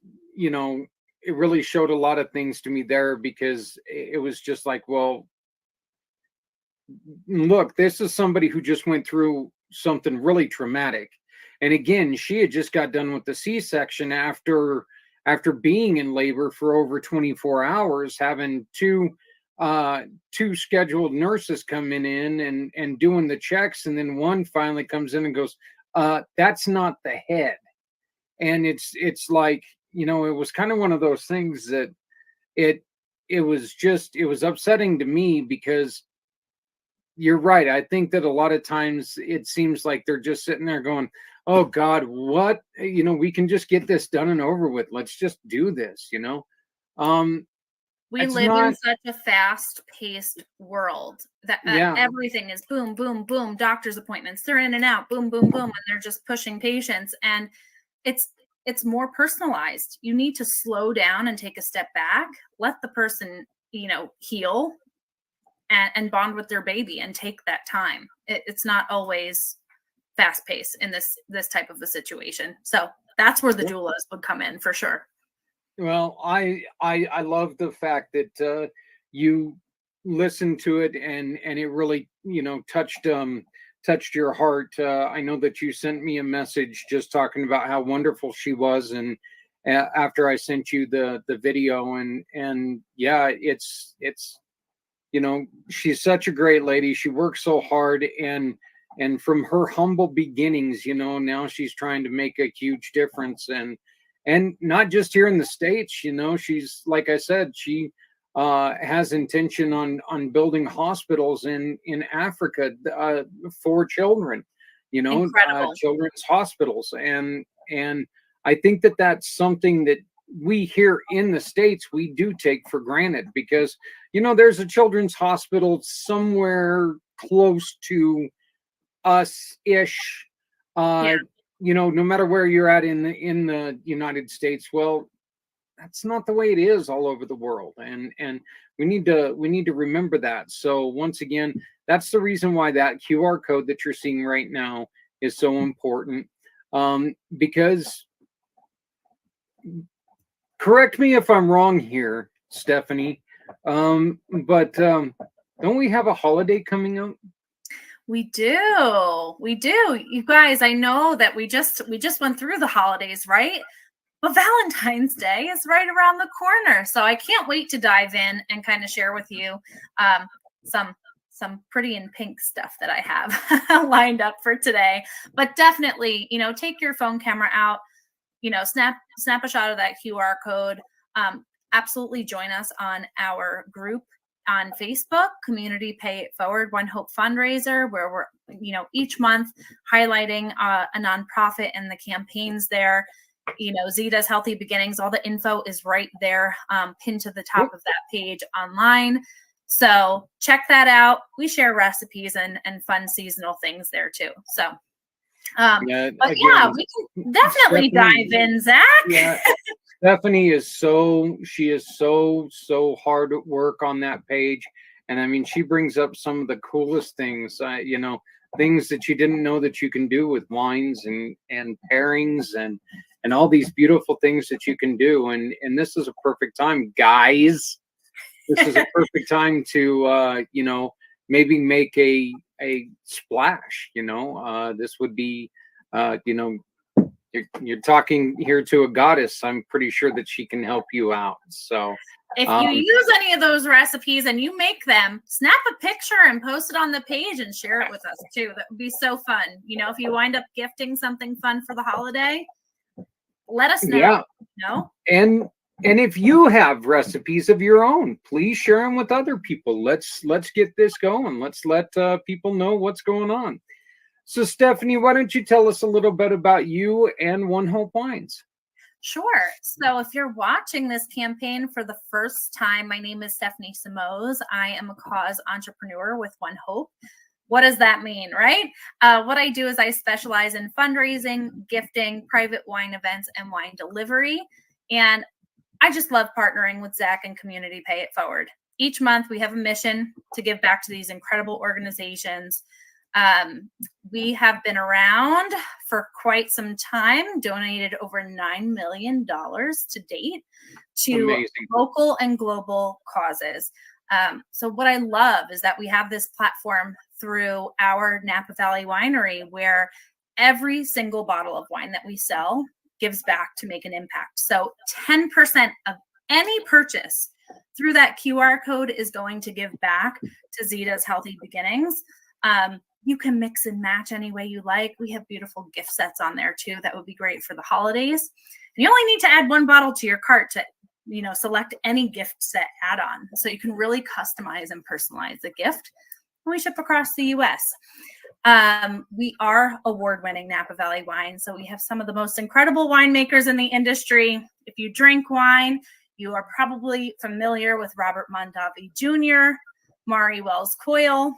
it really showed a lot of things to me there, because it was just like, well, look, this is somebody who just went through something really traumatic. And again, she had just got done with the C-section after being in labor for over 24 hours, having two scheduled nurses coming in and doing the checks, and then one finally comes in and goes, that's not the head. And it's like, you know, it was kind of one of those things that it was upsetting to me, because you're right. I think that a lot of times it seems like they're just sitting there going, oh God, what, you know, we can just get this done and over with. Let's just do this, you know? We live in such a fast-paced world that everything is boom, boom, boom. Doctor's appointments, they're in and out, boom, boom, boom, and they're just pushing patients. And it's more personalized. You need to slow down and take a step back, let the person, you know, heal and bond with their baby and take that time. It's not always fast-paced in this type of a situation. So that's where the doulas would come in for sure. Well, I love the fact that you listened to it and it really, you know, touched your heart. I know that you sent me a message just talking about how wonderful she was, and after I sent you the video, and yeah, it's you know, she's such a great lady. She works so hard, and from her humble beginnings, you know, now she's trying to make a huge difference, and not just here in the States. You know, she's, like I said, she has intention on building hospitals in Africa for children, you know, children's hospitals. And I think that that's something that we here in the States, we do take for granted, because, you know, there's a children's hospital somewhere close to us-ish, you know, no matter where you're at in the United States. Well, that's not the way it is all over the world, and we need to remember that. So once again, that's the reason why that QR code that you're seeing right now is so important, because, correct me if I'm wrong here, Stephanie, but don't we have a holiday coming up? We do. You guys, I know that we just went through the holidays, right? But Valentine's Day is right around the corner. So I can't wait to dive in and kind of share with you some pretty in pink stuff that I have lined up for today. But definitely, you know, take your phone camera out, you know, snap a shot of that QR code. Absolutely join us on our group on Facebook, Community Pay It Forward, One Hope Fundraiser, where we're, you know, each month highlighting a nonprofit and the campaigns there. You know, Zita's Healthy Beginnings, all the info is right there, pinned to the top of that page online. So check that out. We share recipes and fun seasonal things there too. So, but again, yeah, we can definitely dive in, Zach. Yeah. Stephanie is so hard at work on that page. And I mean, she brings up some of the coolest things, you know, things that you didn't know that you can do with wines and pairings and all these beautiful things that you can do. And this is a perfect time, guys. This is a perfect time to, you know, maybe make a splash, you know. This would be, you know, you're talking here to a goddess. I'm pretty sure that she can help you out. So if you use any of those recipes and you make them, snap a picture and post it on the page and share it with us too. That would be so fun. You know, if you wind up gifting something fun for the holiday, let us know. Yeah. No. And if you have recipes of your own, please share them with other people. Let's get this going. Let's let people know what's going on. So, Stephanie, why don't you tell us a little bit about you and One Hope Wines? Sure. So if you're watching this campaign for the first time, my name is Stephanie Simoes. I am a cause entrepreneur with One Hope. What does that mean, right? What I do is I specialize in fundraising, gifting, private wine events, and wine delivery. And I just love partnering with Zach and Community Pay It Forward. Each month we have a mission to give back to these incredible organizations. We have been around for quite some time, donated over $9 million to date to local and global causes. So what I love is that we have this platform through our Napa Valley Winery where every single bottle of wine that we sell gives back to make an impact. So 10% of any purchase through that QR code is going to give back to Zita's Healthy Beginnings. You can mix and match any way you like. We have beautiful gift sets on there too. That would be great for the holidays. And you only need to add one bottle to your cart to, select any gift set add-on. So you can really customize and personalize the gift. We ship across the US. We are award-winning Napa Valley wine. So we have some of the most incredible winemakers in the industry. If you drink wine, you are probably familiar with Robert Mondavi Jr., Mari Wells Coyle.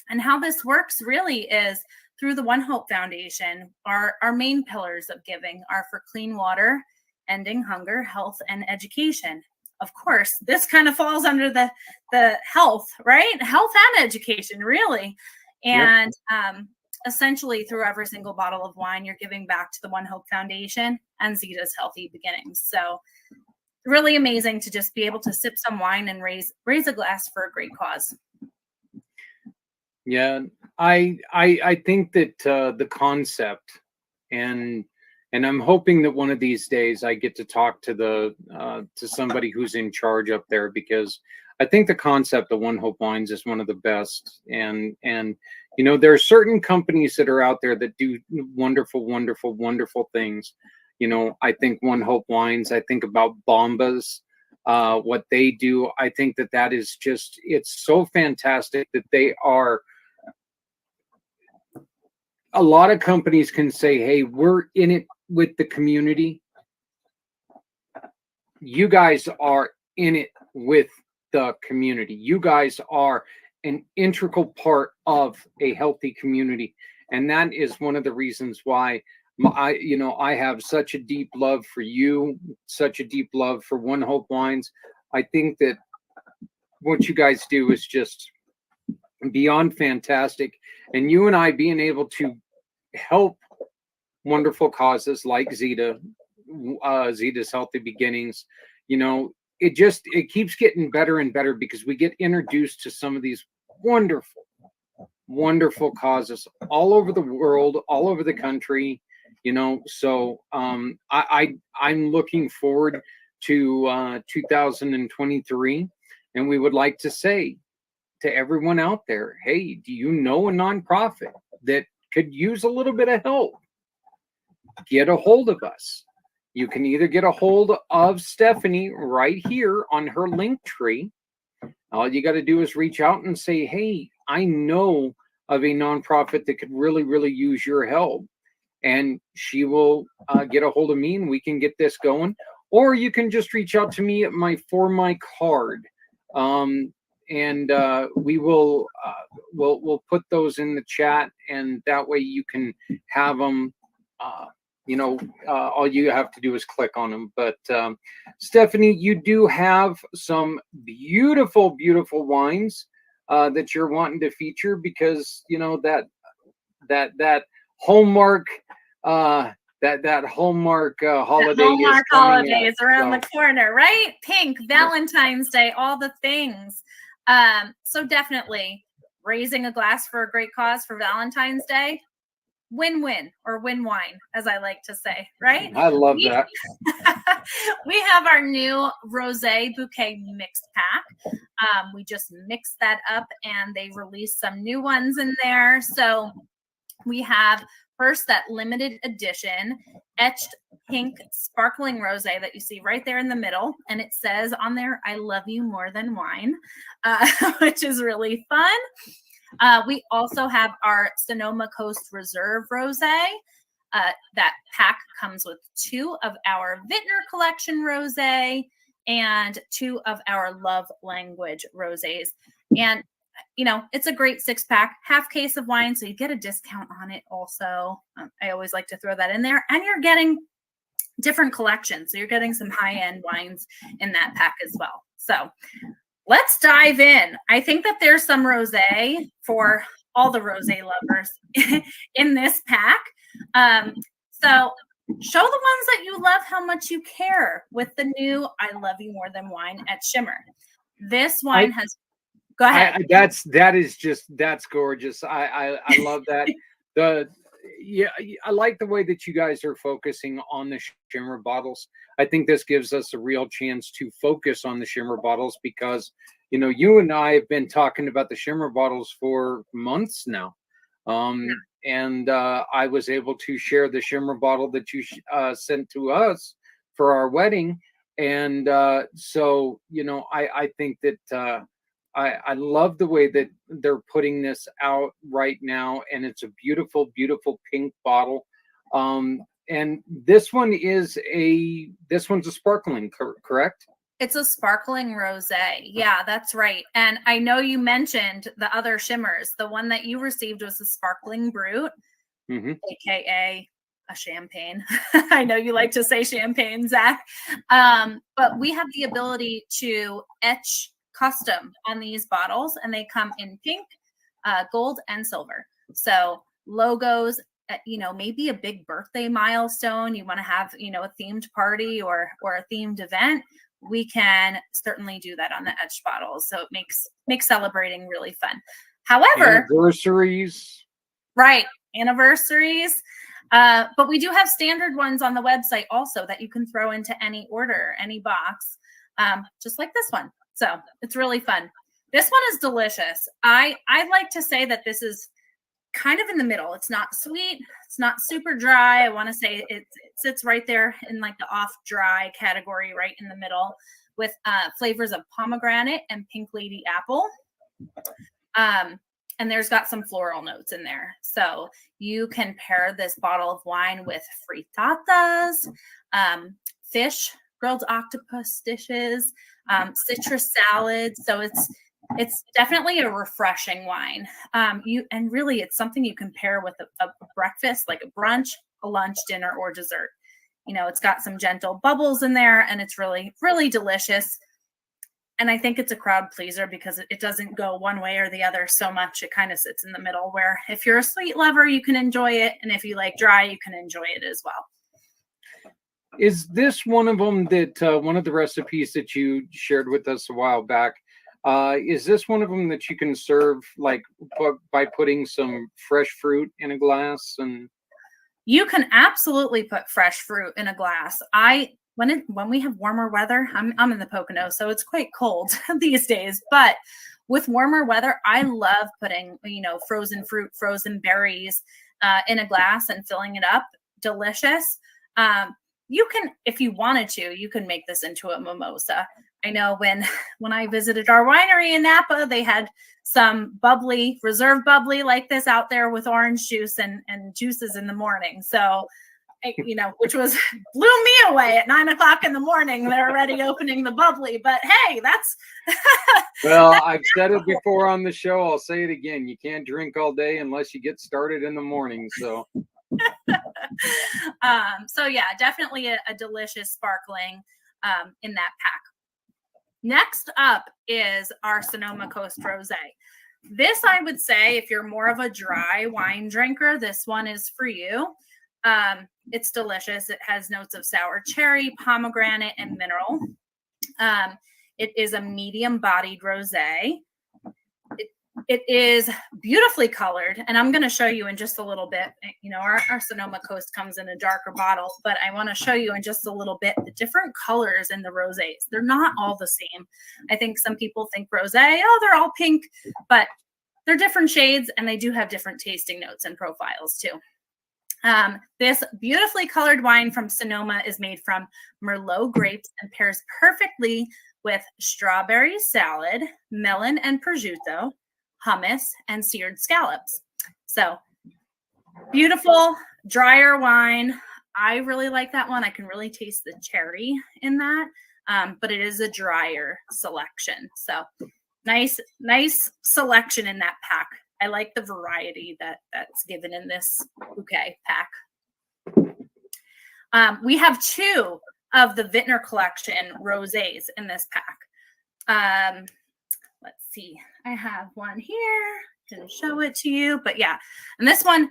And how this works really is through the ONEHOPE Foundation. Our main pillars of giving are for clean water, ending hunger, health, and education. Of course, this kind of falls under the health, right? Health and education, really. And essentially, through every single bottle of wine, you're giving back to the ONEHOPE Foundation and Zita's Healthy Beginnings. So really amazing to just be able to sip some wine and raise a glass for a great cause. Yeah, I think that the concept, and I'm hoping that one of these days I get to talk to to somebody who's in charge up there, because I think the concept of ONEHOPE Wines is one of the best. And there are certain companies that are out there that do wonderful, wonderful, wonderful things. I think ONEHOPE Wines. I think about Bombas. What they do, I think that is just, it's so fantastic that they are. A lot of companies can say, hey, we're in it with the community. You guys are in it with the community. You guys are an integral part of a healthy community. And that is one of the reasons why I have such a deep love for you, such a deep love for ONEHOPE Wines. I think that what you guys do is just beyond fantastic. And you and I being able to help wonderful causes like Zita's Healthy Beginnings, it keeps getting better and better, because we get introduced to some of these wonderful, wonderful causes all over the world, all over the country. So I'm looking forward to 2023, and we would like to say to everyone out there, hey, do you know a nonprofit that could use a little bit of help? Get a hold of us. You can either get a hold of Stephanie right here on her link tree. All you got to do is reach out and say, hey, I know of a nonprofit that could really, really use your help. And she will get a hold of me, and we can get this going. Or you can just reach out to me at my card. And we will we'll put those in the chat, and that way you can have them. All you have to do is click on them. But Stephanie, you do have some beautiful, beautiful wines that you're wanting to feature, because that Hallmark that Hallmark holiday. Hallmark holidays around the corner, right? Pink, Valentine's Day, all the things. So definitely raising a glass for a great cause for Valentine's Day. Win-win, or win wine, as I like to say, right? I love that. We have our new rosé bouquet mixed pack. We just mixed that up, and they released some new ones in there. So we have first that limited edition etched pink sparkling rosé that you see right there in the middle, and it says on there, "I love you more than wine," which is really fun. We also have our Sonoma Coast Reserve Rosé. That pack comes with 2 of our Vintner Collection Rosé and 2 of our Love Language Rosés. And, it's a great 6-pack, half case of wine, so you get a discount on it also. I always like to throw that in there. And you're getting different collections. So you're getting some high-end wines in that pack as well. So let's dive in. I think that there's some rosé for all the rosé lovers in this pack. So show the ones that you love how much you care with the new I Love You More Than Wine at Shimmer. This wine has, go ahead. That's gorgeous. I love that. yeah, I like the way that you guys are focusing on the shimmer bottles. I think this gives us a real chance to focus on the shimmer bottles because, you and I have been talking about the shimmer bottles for months now. And I was able to share the shimmer bottle that you sent to us for our wedding. And so, I think that I love the way that they're putting this out right now, and it's a beautiful, beautiful pink bottle. And this one's a sparkling, correct? It's a sparkling rosé. Yeah, that's right. And I know you mentioned the other shimmers. The one that you received was a sparkling brut, aka a champagne. I know you like to say champagne, Zach. But we have the ability to etch custom on these bottles, and they come in pink, gold, and silver. So logos, maybe a big birthday milestone, you want to have, a themed party or a themed event, we can certainly do that on the etched bottles. So it makes celebrating really fun. However, anniversaries. Right, anniversaries. But we do have standard ones on the website also that you can throw into any order, any box, just like this one. So it's really fun. This one is delicious. I like to say that this is kind of in the middle. It's not sweet. It's not super dry. I want to say it sits right there in like the off dry category, right in the middle, with flavors of pomegranate and pink lady apple. And there's got some floral notes in there. So you can pair this bottle of wine with frittatas, fish, grilled octopus dishes, citrus salads. So it's definitely a refreshing wine. And really it's something you can pair with a breakfast, like a brunch, a lunch, dinner, or dessert. It's got some gentle bubbles in there, and it's really, really delicious. And I think it's a crowd pleaser because it doesn't go one way or the other so much. It kind of sits in the middle, where if you're a sweet lover, you can enjoy it. And if you like dry, you can enjoy it as well. Is this one of them that one of the recipes that you shared with us a while back? Is this one of them that you can serve like by putting some fresh fruit in a glass? And you can absolutely put fresh fruit in a glass. When we have warmer weather, I'm in the Poconos, so it's quite cold these days. But with warmer weather, I love putting frozen fruit, frozen berries in a glass and filling it up. Delicious. You can, if you wanted to, you can make this into a mimosa. I know when I visited our winery in Napa, they had some reserve bubbly like this out there with orange juice and juices in the morning. So, which blew me away at 9 o'clock in the morning. They're already opening the bubbly, but hey, that's. Well, I've said it before on the show. I'll say it again. You can't drink all day unless you get started in the morning. So. So yeah, definitely a delicious sparkling in that pack. Next up is our Sonoma Coast Rosé. This, I would say, if you're more of a dry wine drinker, this one is for you. It's delicious. It has notes of sour cherry, pomegranate, and mineral. It is a medium-bodied rosé. It is beautifully colored, and I'm going to show you in just a little bit. Our Sonoma Coast comes in a darker bottle, but I want to show you in just a little bit the different colors in the rosés. They're not all the same. I think some people think rosé, they're all pink, but they're different shades, and they do have different tasting notes and profiles too. This beautifully colored wine from Sonoma is made from Merlot grapes and pairs perfectly with strawberry salad, melon and prosciutto, hummus, and seared scallops. So beautiful, drier wine. I really like that one. I can really taste the cherry in that, but it is a drier selection. So nice selection in that pack. I like the variety that's given in this bouquet pack. We have 2 of the Vintner Collection rosés in this pack. Let's see. I have one here. Didn't show it to you, but yeah. And this one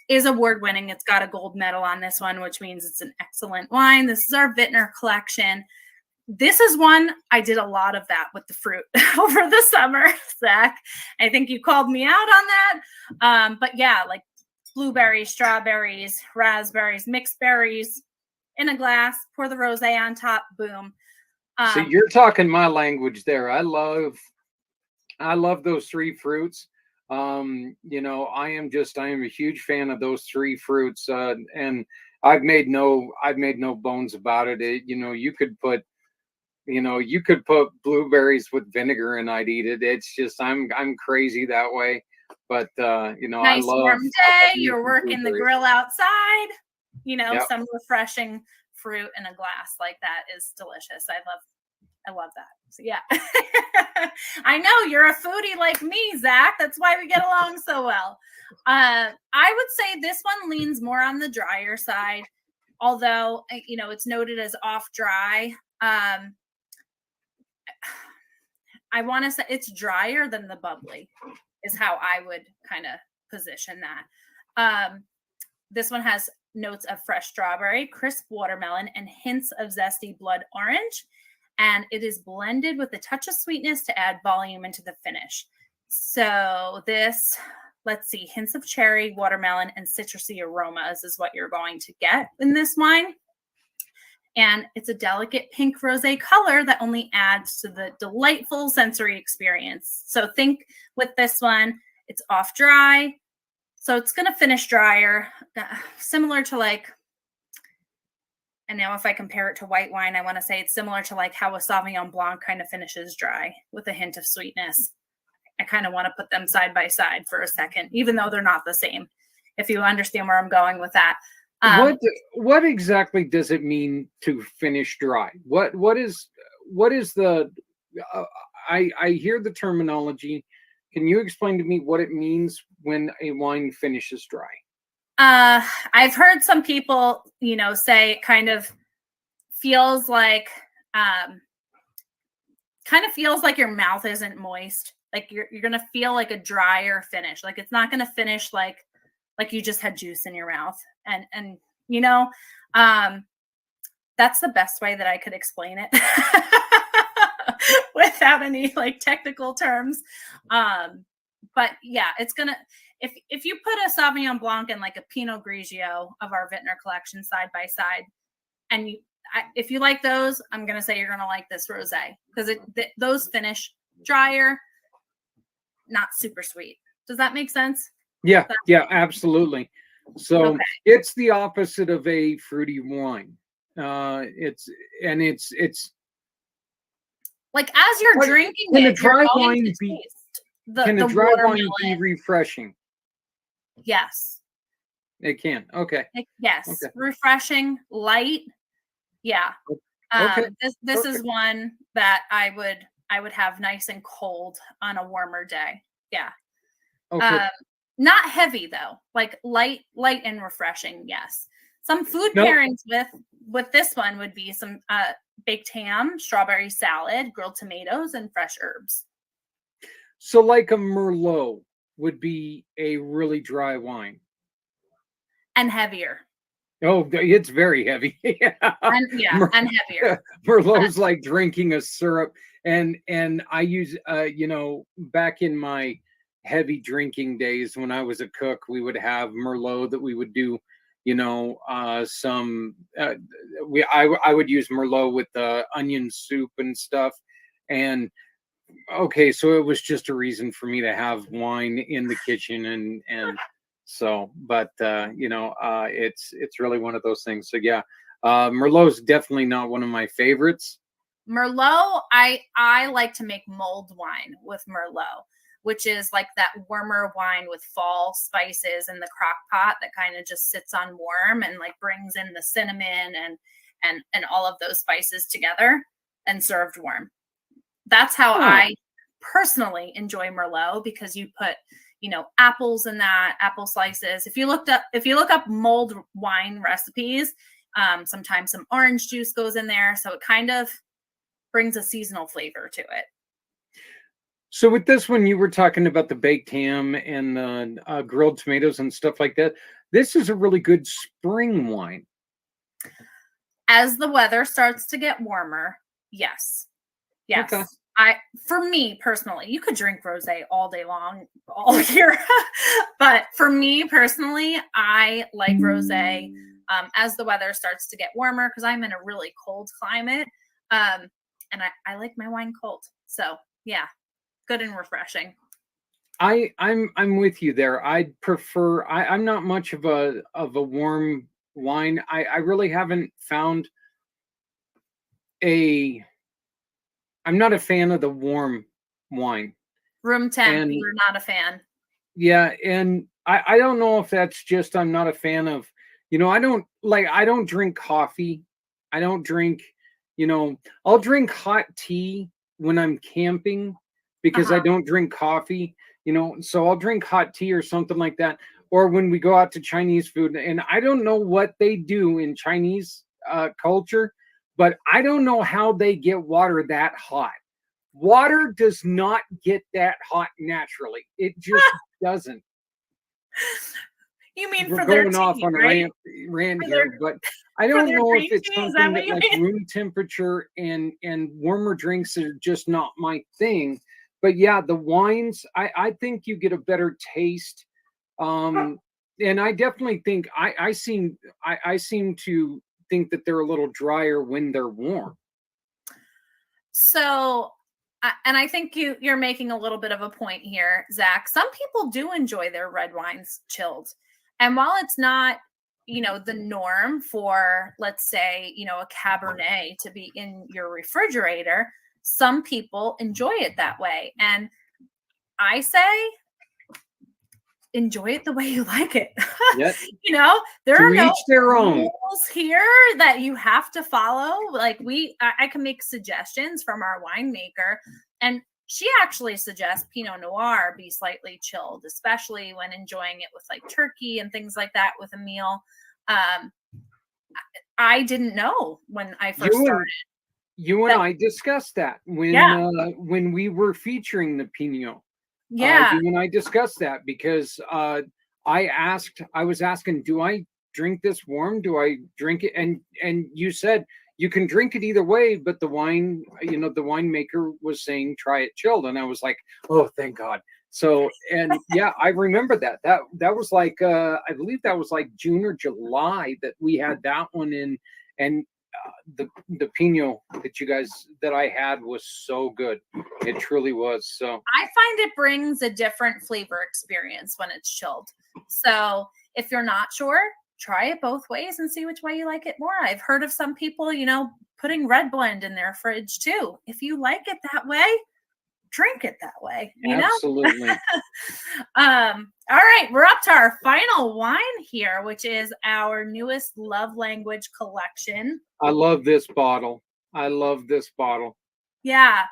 is award-winning. It's got a gold medal on this one, which means it's an excellent wine. This is our Vintner Collection. This is one, I did a lot of that with the fruit over the summer, Zach. I think you called me out on that. But yeah, like blueberries, strawberries, raspberries, mixed berries in a glass. Pour the rosé on top. Boom. So you're talking my language there. I love those three fruits. You know, I am a huge fan of those three fruits. And I've made no bones about it. You know, you could put blueberries with vinegar and I'd eat it. It's just, I'm crazy that way. But, you know, nice warm day. You're working the grill outside, you know, Yep. some refreshing fruit in a glass like that is delicious. I love that. So yeah. I know you're a foodie like me, Zach. That's why we get along so well. I would say this one leans more on the drier side, although, you know, it's noted as off dry. I want to say it's drier than the bubbly is how I would kind of position that. This one has notes of fresh strawberry, crisp watermelon, and hints of zesty blood orange. And it is blended with a touch of sweetness to add volume into the finish. So this, let's see, hints of cherry, watermelon, and citrusy aromas is what you're going to get in this wine. And it's a delicate pink rosé color that only adds to the delightful sensory experience. So think with this one, it's off dry. So it's going to finish drier, similar to like, and now if I compare it to white wine, I want to say it's similar to like how a Sauvignon Blanc kind of finishes dry with a hint of sweetness. I kind of want to put them side by side for a second, even though they're not the same, if you understand where I'm going with that. What exactly does it mean to finish dry? What is the? I hear the terminology. Can you explain to me what it means when a wine finishes dry? I've heard some people, you know, say it kind of feels like your mouth isn't moist. Like you're gonna feel like a drier finish. Like it's not gonna finish like you just had juice in your mouth. And you know, that's the best way that I could explain it without any like technical terms. But yeah, it's gonna, if you put a Sauvignon Blanc and like a Pinot Grigio of our Vintner collection side by side, and if you like those, I'm gonna say you're gonna like this rosé because those finish drier, not super sweet. Does that make sense? Yeah, absolutely. So It's the opposite of a fruity wine. It's like as you're drinking can it, a dry you're wine going to be? taste Can a dry wine be refreshing? Yes, it can. Okay. Yes, okay. Refreshing, light. Yeah. This is one that I would have nice and cold on a warmer day. Yeah. Okay. Not heavy though, like light and refreshing. Yes. Some food pairings with this one would be some baked ham, strawberry salad, grilled tomatoes, and fresh herbs. So like a Merlot would be a really dry wine. And heavier. Oh, it's very heavy. And heavier. Merlot's like drinking a syrup. And I use, you know, back in my heavy drinking days when I was a cook, we would have Merlot that we would do, you know, I would use Merlot with the onion soup and stuff. And okay, so it was just a reason for me to have wine in the kitchen and so, but you know, it's really one of those things. So yeah, Merlot's definitely not one of my favorites. Merlot, I like to make mulled wine with Merlot, which is like that warmer wine with fall spices in the crock pot that kind of just sits on warm and like brings in the cinnamon and all of those spices together and served warm. That's how I personally enjoy Merlot, because you put, you know, apples in that, apple slices. If you look up mulled wine recipes, sometimes some orange juice goes in there. So it kind of brings a seasonal flavor to it. So with this one, you were talking about the baked ham and the grilled tomatoes and stuff like that. This is a really good spring wine. As the weather starts to get warmer, yes. Okay. For me personally, you could drink rosé all day long, all year. But for me personally, I like rosé as the weather starts to get warmer, because I'm in a really cold climate. And I like my wine cold. So yeah, good and refreshing. I'm with you there. I'd prefer. I'm not much of a warm wine. I really haven't found a. I'm not a fan of the warm wine. Room temp, And you're not a fan. yeah, and I don't know if that's just I'm not a fan of. I don't drink coffee. I don't drink. I'll drink hot tea when I'm camping because I don't drink coffee. So I'll drink hot tea or something like that. Or when we go out to Chinese food, and I don't know what they do in Chinese culture, but I don't know how they get water that hot. Water does not get that hot naturally. It just doesn't. You mean We're for their going off tea, on right? a rant For here, but I don't their know if green it's tea, is something that what that you like mean? room temperature and warmer drinks are just not my thing. But yeah, the wines, I think you get a better taste. And I definitely think I seem to think that they're a little drier when they're warm. So, and I think you're making a little bit of a point here, Zach. Some people do enjoy their red wines chilled. And while it's not, the norm for, let's say, a Cabernet to be in your refrigerator, some people enjoy it that way. And I say, enjoy it the way you like it. Yep. There To are no each their own rules here that you have to follow. Like I can make suggestions from our winemaker, and she actually suggests Pinot Noir be slightly chilled, especially when enjoying it with like turkey and things like that with a meal. I didn't know when I first started. You and I discussed that when we were featuring the Pinot. Yeah. You and I discussed that because I was asking, do I drink this warm? Do I drink it? And you said you can drink it either way, but the winemaker was saying try it chilled, and I was like, oh, thank God. So, and yeah, I remember that. That was like I believe that was like June or July that we had that one in, and the Pinot that I had was so good. It truly was. So I find it brings a different flavor experience when it's chilled. So if you're not sure, try it both ways and see which way you like it more. I've heard of some people, putting red blend in their fridge too. If you like it that way, drink it that way. Absolutely. All right, we're up to our final wine here, which is our newest love language collection. I love this bottle. Yeah,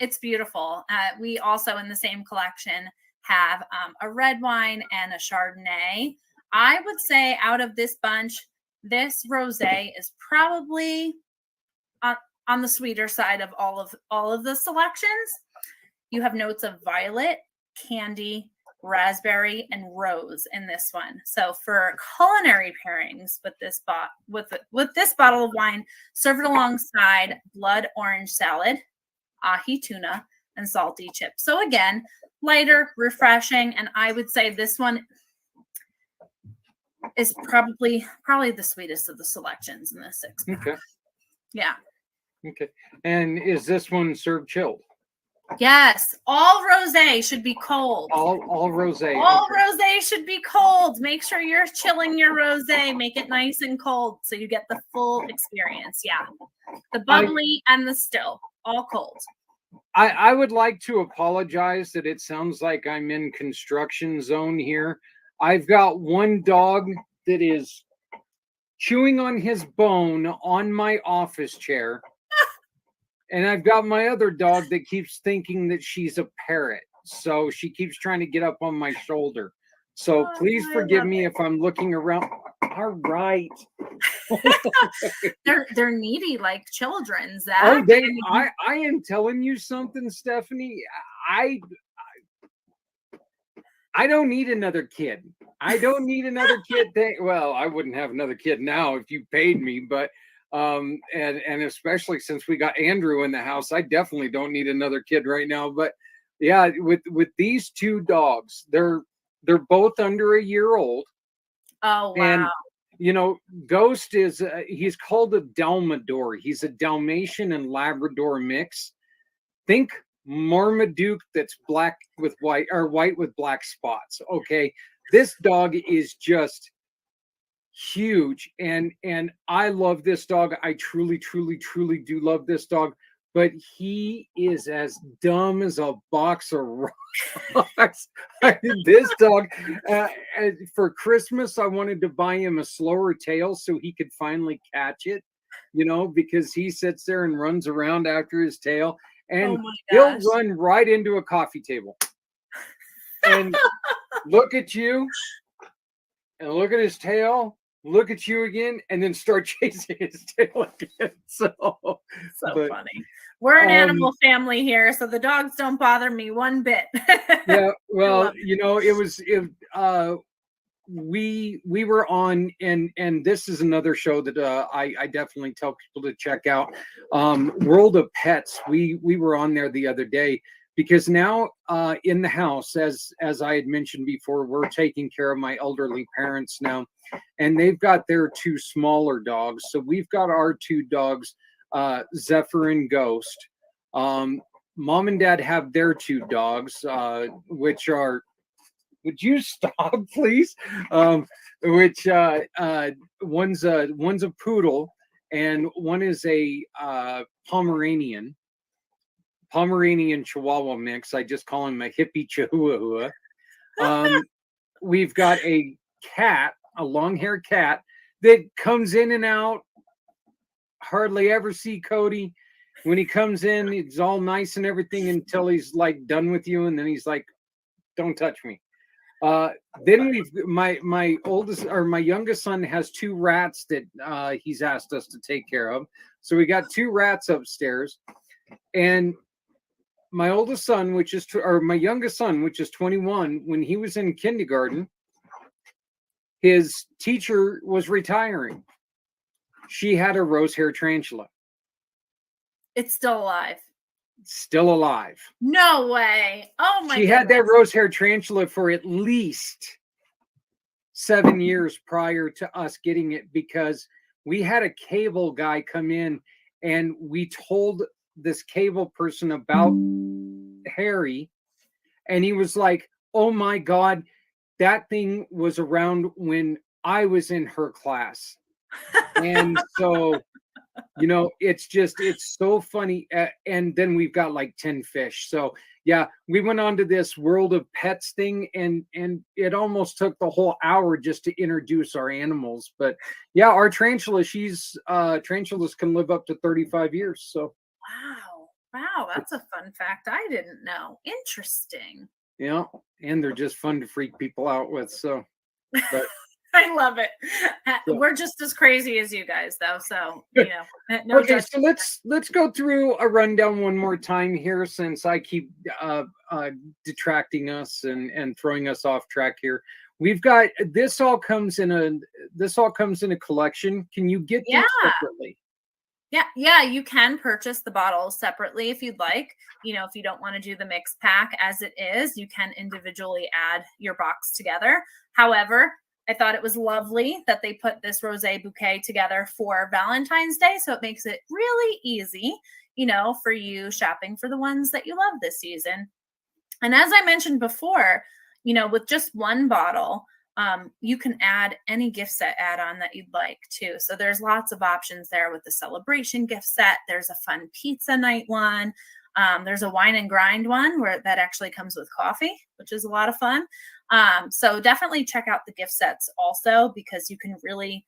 it's beautiful. We also in the same collection have a red wine and a Chardonnay. I would say out of this bunch, this rosé is probably on the sweeter side of all of the selections. You have notes of violet, candy, raspberry, and rose in this one. So for culinary pairings with this bottle of wine, serve it alongside blood orange salad, ahi tuna, and salty chips. So again, lighter, refreshing, and I would say this one is probably the sweetest of the selections in this 6 pack. Okay. Yeah. Okay. And is this one served chilled? Yes, all rosé should be cold. All rosé. All rosé should be cold. Make sure you're chilling your rosé. Make it nice and cold so you get the full experience. Yeah, the bubbly and the still, all cold. I would like to apologize that it sounds like I'm in construction zone here. I've got one dog that is chewing on his bone on my office chair. And I've got my other dog that keeps thinking that she's a parrot. So she keeps trying to get up on my shoulder. So please forgive me if I'm looking around. All right. They're needy like children, Zach. Oh, I am telling you something, Stephanie. I don't need another kid. I don't need another kid. Well, I wouldn't have another kid now if you paid me, but And especially since we got Andrew in the house, I definitely don't need another kid right now. But yeah, with these two dogs, they're both under a year old. Oh, And wow. you know, Ghost is he's called a Dalmador. He's a Dalmatian and Labrador mix. Think Marmaduke that's black with white, or white with black spots. Okay, this dog is just huge, and I love this dog. I truly truly do love this dog, but he is as dumb as a box of rocks. I mean, this dog, for Christmas I wanted to buy him a slower tail so he could finally catch it, you know, because he sits there and runs around after his tail, and Oh my he'll gosh. run right into a coffee table and look at you and look at his tail, look at you again, and then start chasing his tail again. So but, funny. We're an um, animal family here, so the dogs don't bother me one bit. yeah, well, love you know, we were on, and this is another show that I definitely tell people to check out. World of Pets. We were on there the other day, because now in the house, as I had mentioned before, we're taking care of my elderly parents now, and they've got their two smaller dogs. So we've got our two dogs, Zephyr and Ghost. Mom and Dad have their two dogs, which are, would you stop, please? Which one's a poodle, and one is a Pomeranian Chihuahua mix. I just call him a hippie Chihuahua. We've got a cat, a long-haired cat that comes in and out. Hardly ever see Cody. When he comes in, it's all nice and everything until he's like done with you, and then he's like, "Don't touch me." Then we've my oldest, or my youngest son, has two rats that he's asked us to take care of. So we got two rats upstairs, and my oldest son, my youngest son, which is 21, when he was in kindergarten, his teacher was retiring. She had a rose hair tarantula. It's still alive. Still alive. No way. Oh my She had that rose hair tarantula for at least 7 years prior to us getting it, because we had a cable guy come in, and we told this cable person about Harry, and he was like, "Oh my God, that thing was around when I was in her class." And so, you know, it's so funny. And then we've got like 10 fish. So yeah, we went on to this World of Pets thing, and it almost took the whole hour just to introduce our animals. But yeah, our tarantula, tarantulas can live up to 35 years. So wow, that's a fun fact I didn't know. Interesting. Yeah, and they're just fun to freak people out with. So but I love it. We're just as crazy as you guys, though. So, you know, no okay, judgment. so let's go through a rundown one more time here, since I keep detracting us and throwing us off track here. We've got this all comes in a collection. Can you get these separately? Yeah, you can purchase the bottles separately if you'd like. You know, if you don't want to do the mix pack as it is, you can individually add your box together. However, I thought it was lovely that they put this rosé bouquet together for Valentine's Day. So it makes it really easy, you know, for you shopping for the ones that you love this season. And as I mentioned before, you know, with just one bottle, you can add any gift set add-on that you'd like too. So there's lots of options there with the celebration gift set. There's a fun pizza night one. There's a wine and grind one where that actually comes with coffee, which is a lot of fun. So definitely check out the gift sets also, because you can really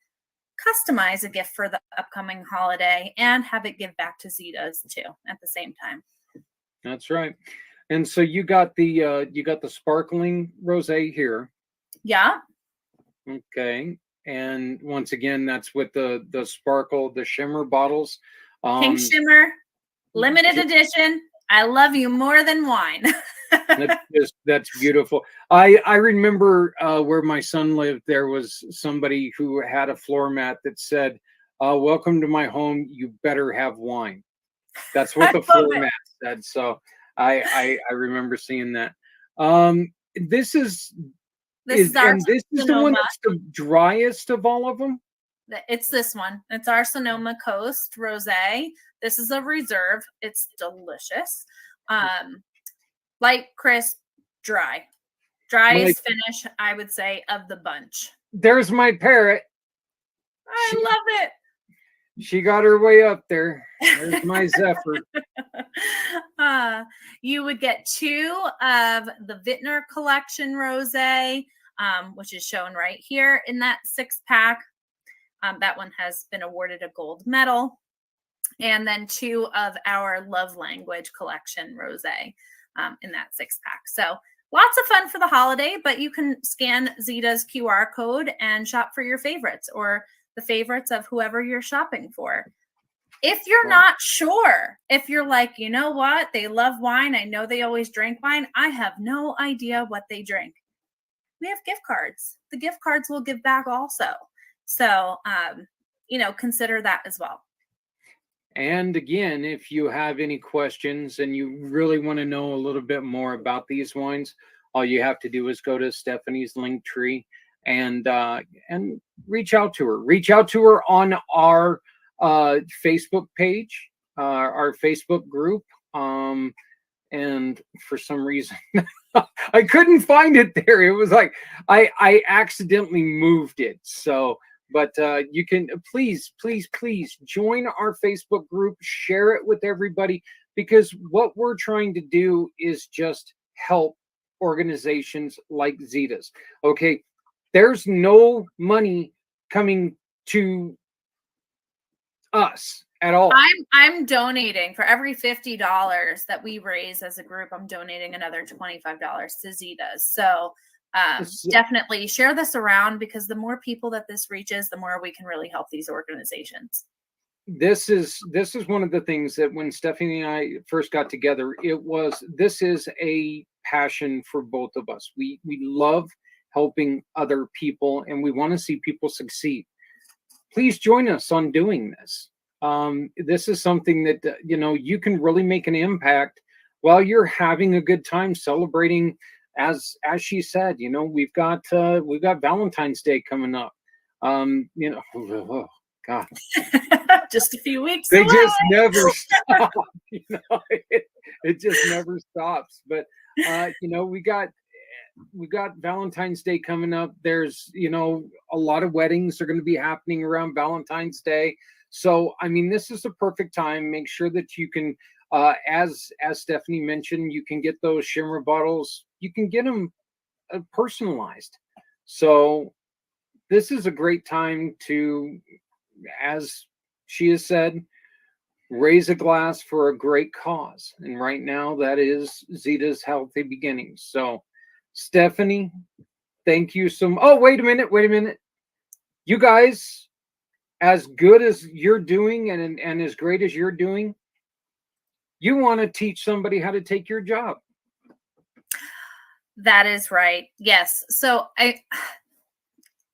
customize a gift for the upcoming holiday and have it give back to Zita's too at the same time. That's right. And so you got the sparkling rosé here. Yeah. Okay. And once again, that's with the sparkle, the shimmer bottles. Pink shimmer, limited edition. I love you more than wine. That's beautiful. I remember where my son lived, there was somebody who had a floor mat that said, welcome to my home. You better have wine. That's what the love floor it. mat said. So I remember seeing that. This is This is our and this is the one Sonoma. that's the driest of all of them. It's this one. It's our Sonoma Coast Rosé. This is a reserve. It's delicious. Light, crisp, dry. Driest finish, I would say, of the bunch. There's my parrot. I love it. She got her way up there. There's my Zephyr. You would get 2 of the Vintner Collection Rosé, which is shown right here in that 6-pack. That one has been awarded a gold medal. And then 2 of our Love Language Collection Rosé in that 6-pack. So lots of fun for the holiday, but you can scan Zita's QR code and shop for your favorites or the favorites of whoever you're shopping for. If you're not sure, if you're like, you know what, they love wine. I know they always drink wine. I have no idea what they drink. We have gift cards. The gift cards will give back also. So, consider that as well. And again, if you have any questions and you really want to know a little bit more about these wines, all you have to do is go to Stephanie's link tree and reach out to her. Reach out to her on our Facebook page, our Facebook group. And for some reason, I couldn't find it there. It was like I accidentally moved it. So, but you can please join our Facebook group, share it with everybody, because what we're trying to do is just help organizations like Zita's. Okay, there's no money coming to us at all. I'm donating for every $50 that we raise as a group. I'm donating another $25 to Zita's. So definitely share this around, because the more people that this reaches, the more we can really help these organizations. This is one of the things that when Stephanie and I first got together, this is a passion for both of us. We love helping other people, and we want to see people succeed. Please join us on doing this. This is something that you can really make an impact while you're having a good time celebrating. As she said, we've got Valentine's Day coming up. Oh God, just a few weeks. They away. just never stop. It just never stops. But we got Valentine's Day coming up. There's a lot of weddings are going to be happening around Valentine's Day. So I mean, this is the perfect time. Make sure that you can, as Stephanie mentioned, you can get those shimmer bottles. You can get them personalized. So this is a great time to, as she has said, raise a glass for a great cause. And right now that is Zita's Healthy Beginnings. So Stephanie, thank you so much. Oh, wait a minute. You guys, as good as you're doing and as great as you're doing, you want to teach somebody how to take your job. That is right. Yes. So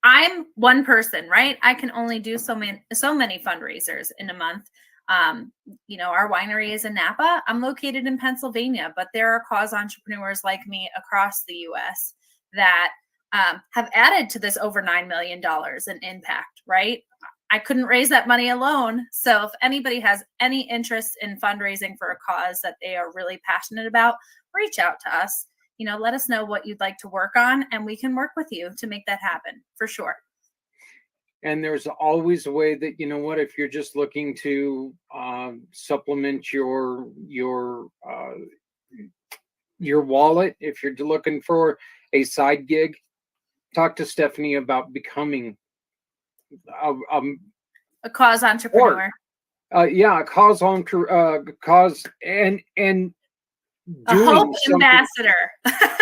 I'm one person, right? I can only do so many fundraisers in a month. Our winery is in Napa. I'm located in Pennsylvania, but there are cause entrepreneurs like me across the U.S. that have added to this over $9 million in impact, right? I couldn't raise that money alone. So if anybody has any interest in fundraising for a cause that they are really passionate about, reach out to us. Let us know what you'd like to work on, and we can work with you to make that happen for sure. And there's always a way that, if you're just looking to supplement your wallet, if you're looking for a side gig, talk to Stephanie about becoming a cause entrepreneur. A cause and a hope ambassador.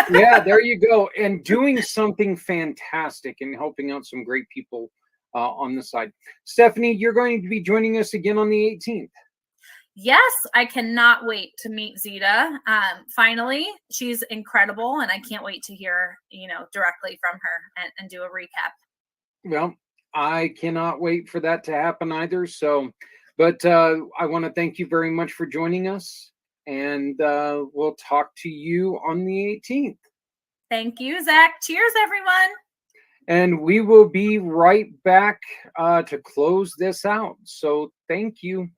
Yeah, there you go. And doing something fantastic and helping out some great people on the side. Stephanie, you're going to be joining us again on the 18th. Yes, I cannot wait to meet Zita. Finally, she's incredible, and I can't wait to hear, directly from her and do a recap. Well, I cannot wait for that to happen either. So, but I want to thank you very much for joining us, and we'll talk to you on the 18th. Thank you, Zach. Cheers, everyone. And we will be right back to close this out. So thank you.